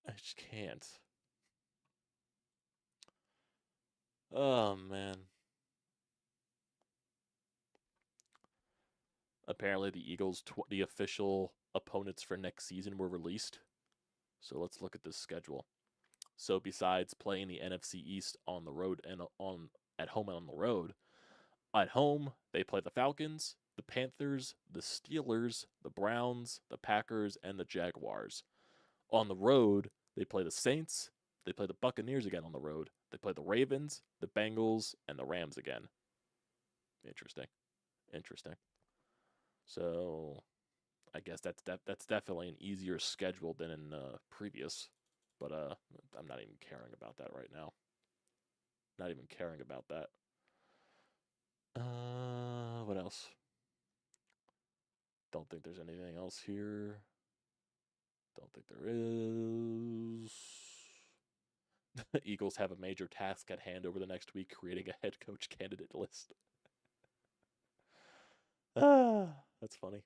A: I just can't. Oh, man. Apparently, the Eagles' the official opponents for next season were released. So let's look at this schedule. So besides playing the NFC East on the road and at home and on the road, at home they play the Falcons, the Panthers, the Steelers, the Browns, the Packers, and the Jaguars. On the road, they play the Saints, they play the Buccaneers again on the road, they play the Ravens, the Bengals, and the Rams again. Interesting. So I guess that's definitely an easier schedule than in previous, but I'm not even caring about that right now. Not even caring about that. What else? Don't think there's anything else here. Don't think there is. Eagles have a major task at hand over the next week, creating a head coach candidate list. That's funny.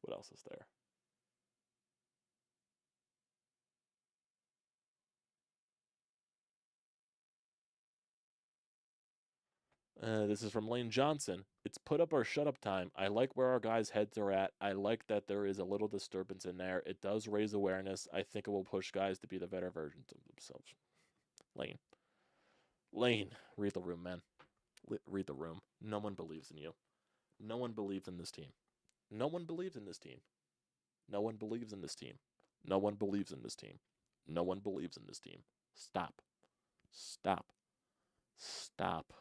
A: What else is there? This is from Lane Johnson. It's put up or shut up time. I like where our guys' heads are at. I like that there is a little disturbance in there. It does raise awareness. I think it will push guys to be the better versions of themselves. Lane, read the room, man. Read the room. No one believes in you. No one believes in this team. No one believes in this team. No one believes in this team. No one believes in this team. No one believes in this team. Stop. Stop. Stop.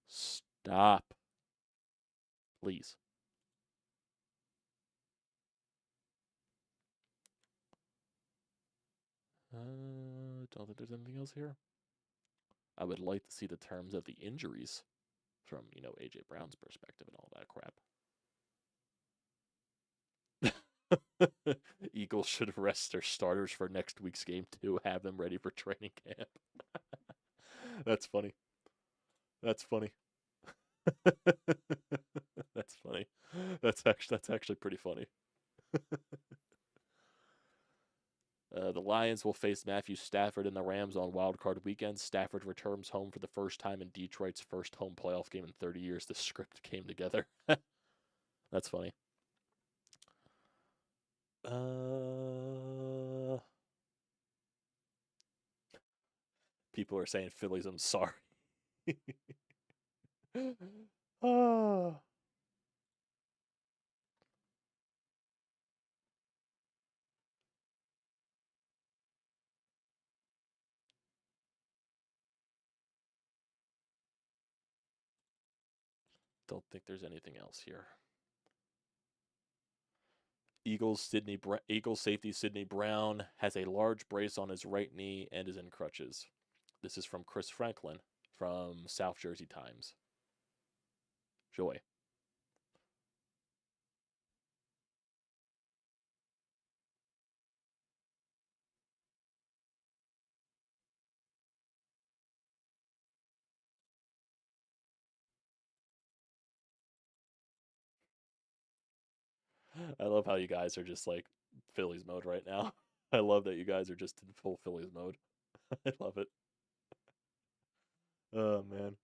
A: Stop. Please. Don't think there's anything else here. I would like to see the terms of the injuries from, A.J. Brown's perspective and all that crap. Eagles should rest their starters for next week's game to have them ready for training camp. That's funny. That's funny. That's funny. That's actually pretty funny. The Lions will face Matthew Stafford and the Rams on Wild Card Weekend. Stafford returns home for the first time in Detroit's first home playoff game in 30 years. The script came together. That's funny. People are saying Phillies, I'm sorry. Don't think there's anything else here. Eagles safety Sidney Brown has a large brace on his right knee and is in crutches. This is from Chris Franklin from South Jersey Times. Joy. I love how you guys are just like Phillies mode right now. I love that you guys are just in full Phillies mode. I love it. Oh man.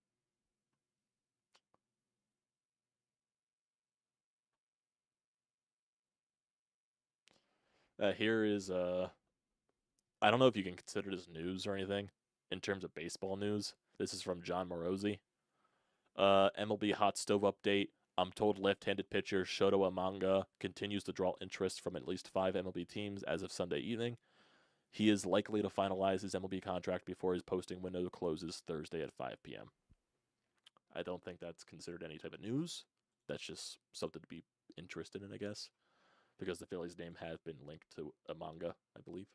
A: Here is I don't know if you can consider this news or anything in terms of baseball news. This is from John Morosi. MLB hot stove update. I'm told left-handed pitcher Shoto Amanga continues to draw interest from at least 5 MLB teams as of Sunday evening. He is likely to finalize his MLB contract before his posting window closes Thursday at 5 p.m. I don't think that's considered any type of news. That's just something to be interested in, I guess, because the Phillies' name has been linked to Amanga, I believe.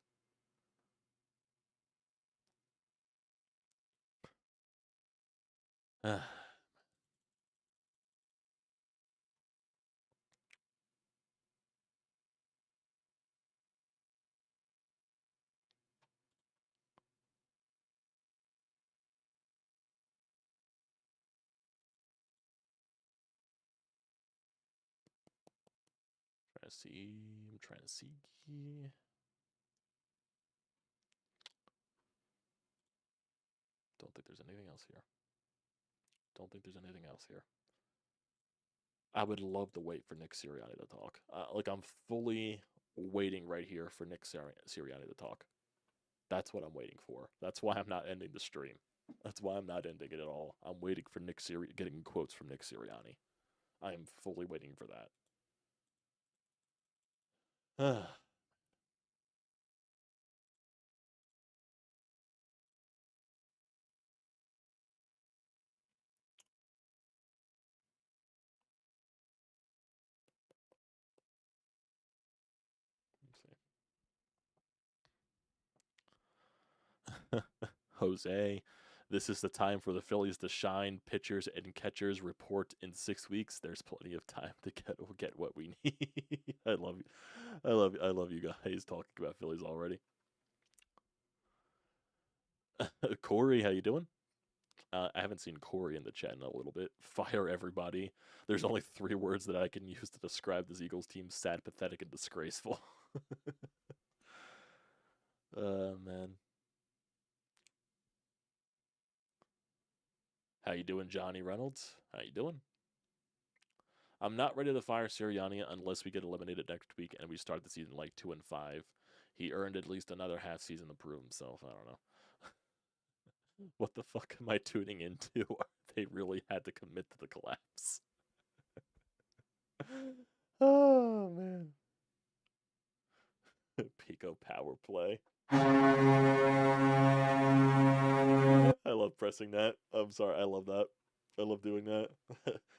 A: I'm trying to see. Don't think there's anything else here. Don't think there's anything else here. I would love to wait for Nick Sirianni to talk. I'm fully waiting right here for Nick Sirianni to talk. That's what I'm waiting for. That's why I'm not ending the stream. That's why I'm not ending it at all. I'm waiting for getting quotes from Nick Sirianni. I am fully waiting for that. Jose. This is the time for the Phillies to shine. Pitchers and catchers report in 6 weeks. There's plenty of time to get what we need. I love you. I love you guys talking about Phillies already. Corey, how you doing? I haven't seen Corey in the chat in a little bit. Fire everybody. There's only 3 words that I can use to describe this Eagles team: sad, pathetic, and disgraceful. Man. How you doing, Johnny Reynolds? How you doing? I'm not ready to fire Sirianni unless we get eliminated next week and we start the season like 2-5. He earned at least another half season to prove himself. I don't know. What the fuck am I tuning into? They really had to commit to the collapse. Oh, man. Pico power play. I love pressing that. I'm sorry, I love that. I love doing that.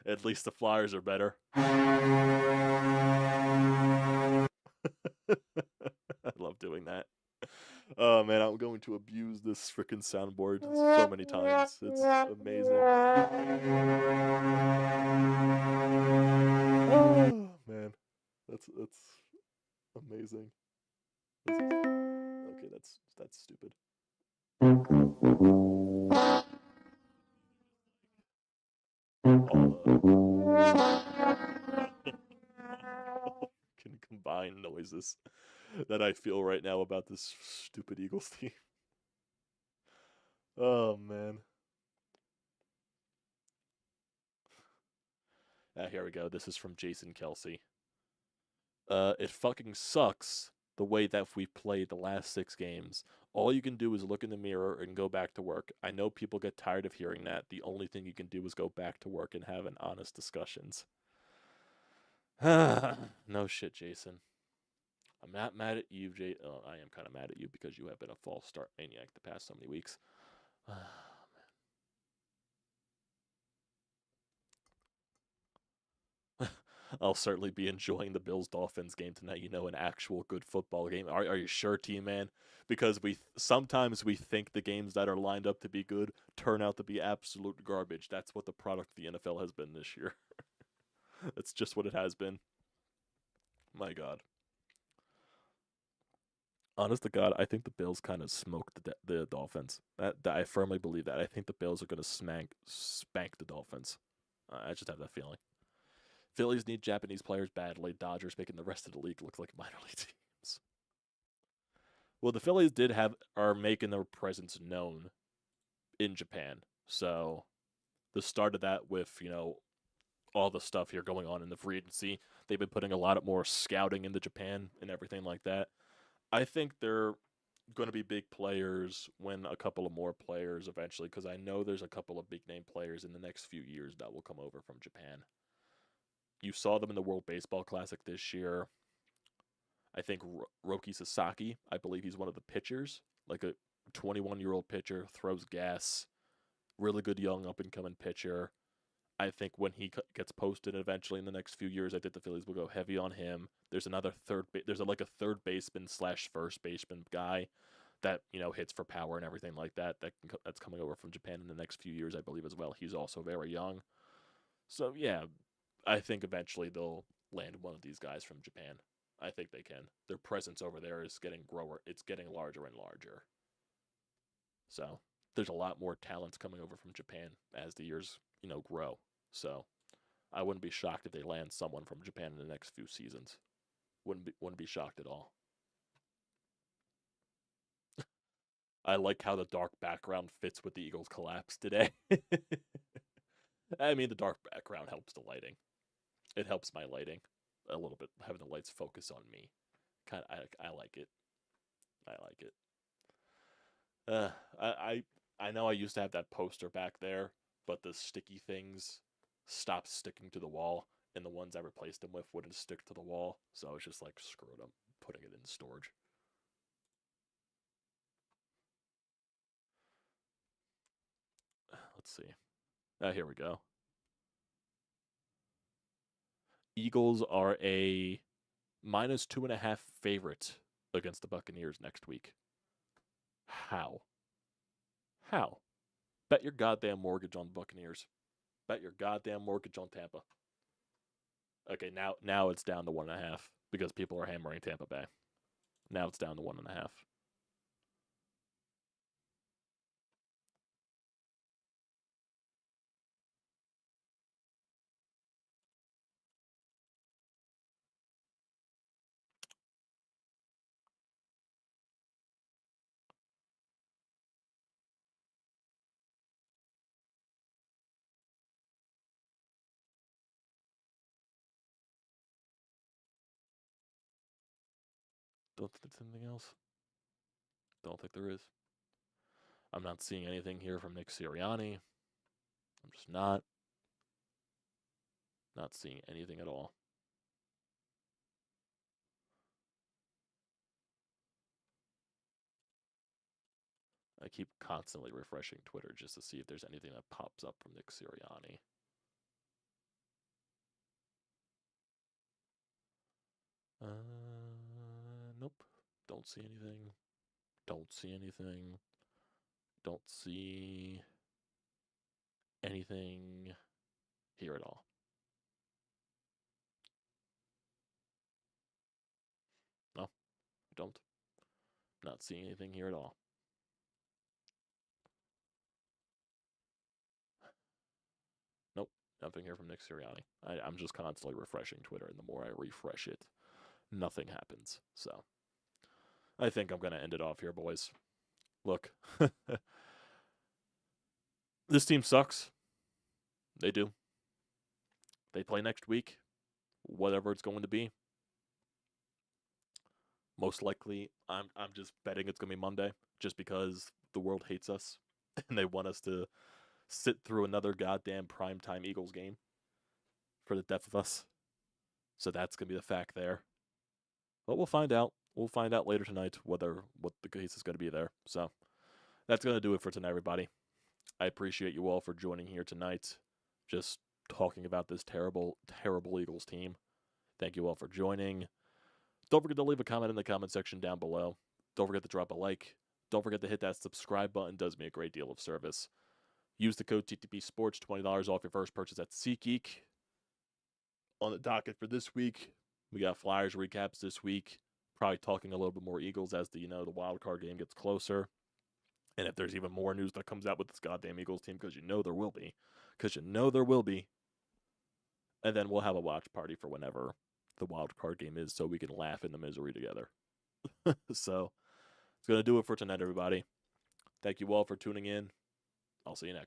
A: At least the Flyers are better. I love doing that. Oh man, I'm going to abuse this freaking soundboard so many times. It's amazing. Oh man, that's amazing. Okay, that's stupid. Can combine noises that I feel right now about this stupid Eagles team. Oh man. Here we go. This is from Jason Kelce. It fucking sucks the way that we've played the last 6 games. All you can do is look in the mirror and go back to work. I know people get tired of hearing that. The only thing you can do is go back to work and have an honest discussions. No shit, Jason. I'm not mad at you, Jay. Oh, I am kind of mad at you because you have been a false start maniac the past so many weeks. I'll certainly be enjoying the Bills-Dolphins game tonight. An actual good football game. Are you sure, T-Man? Because sometimes we think the games that are lined up to be good turn out to be absolute garbage. That's what the product of the NFL has been this year. That's just what it has been. My God. Honest to God, I think the Bills kind of smoked the Dolphins. I firmly believe that. I think the Bills are going to spank the Dolphins. I just have that feeling. Phillies need Japanese players badly. Dodgers making the rest of the league look like minor league teams. Well, the Phillies are making their presence known in Japan. So the start of that with, all the stuff here going on in the free agency, they've been putting a lot more scouting into Japan and everything like that. I think they're going to be big players when a couple of more players eventually, because I know there's a couple of big name players in the next few years that will come over from Japan. You saw them in the World Baseball Classic this year. I think Roki Sasaki, I believe he's one of the pitchers, like a 21-year-old pitcher, throws gas, really good young up-and-coming pitcher. I think when he gets posted eventually in the next few years, I think the Phillies will go heavy on him. There's another there's a third baseman / first baseman guy that hits for power and everything like that. That's coming over from Japan in the next few years, I believe, as well. He's also very young. So yeah, I think eventually they'll land one of these guys from Japan. I think they can. Their presence over there is getting It's getting larger and larger. So there's a lot more talents coming over from Japan as the years grow. So I wouldn't be shocked if they land someone from Japan in the next few seasons. Wouldn't be shocked at all. I like how the dark background fits with the Eagles' collapse today. I mean, the dark background helps the lighting. It helps my lighting a little bit, having the lights focus on me. I like it. I like it. I know I used to have that poster back there, but the sticky things stopped sticking to the wall, and the ones I replaced them with wouldn't stick to the wall, so I was just like, screw it, I'm putting it in storage. Let's see. Here we go. Eagles are a -2.5 favorite against the Buccaneers next week. How? How? Bet your goddamn mortgage on the Buccaneers. Bet your goddamn mortgage on Tampa. Okay, now it's down to 1.5 because people are hammering Tampa Bay. Now it's down to 1.5. Don't think there's anything else. Don't think there is. I'm not seeing anything here from Nick Sirianni. I'm just not seeing anything at all. I keep constantly refreshing Twitter just to see if there's anything that pops up from Nick Sirianni. Nope. Don't see anything. Don't see anything. Don't see anything here at all. No, I don't. Not seeing anything here at all. Nope, nothing here from Nick Sirianni. I'm just constantly refreshing Twitter, and the more I refresh it, nothing happens. So I think I'm going to end it off here, boys. Look, this team sucks. They do. They play next week, whatever it's going to be. Most likely, I'm just betting it's going to be Monday, just because the world hates us, and they want us to sit through another goddamn primetime Eagles game for the death of us. So that's going to be the fact there. But we'll find out. We'll find out later tonight what the case is going to be there. So that's going to do it for tonight, everybody. I appreciate you all for joining here tonight, just talking about this terrible, terrible Eagles team. Thank you all for joining. Don't forget to leave a comment in the comment section down below. Don't forget to drop a like. Don't forget to hit that subscribe button. It does me a great deal of service. Use the code TTPSPORTS, $20 off your first purchase at SeatGeek. On the docket for this week, we got Flyers recaps this week. Probably talking a little bit more Eagles as the wild card game gets closer. And if there's even more news that comes out with this goddamn Eagles team, because there will be. And then we'll have a watch party for whenever the wild card game is, so we can laugh in the misery together. So, it's going to do it for tonight, everybody. Thank you all for tuning in. I'll see you next.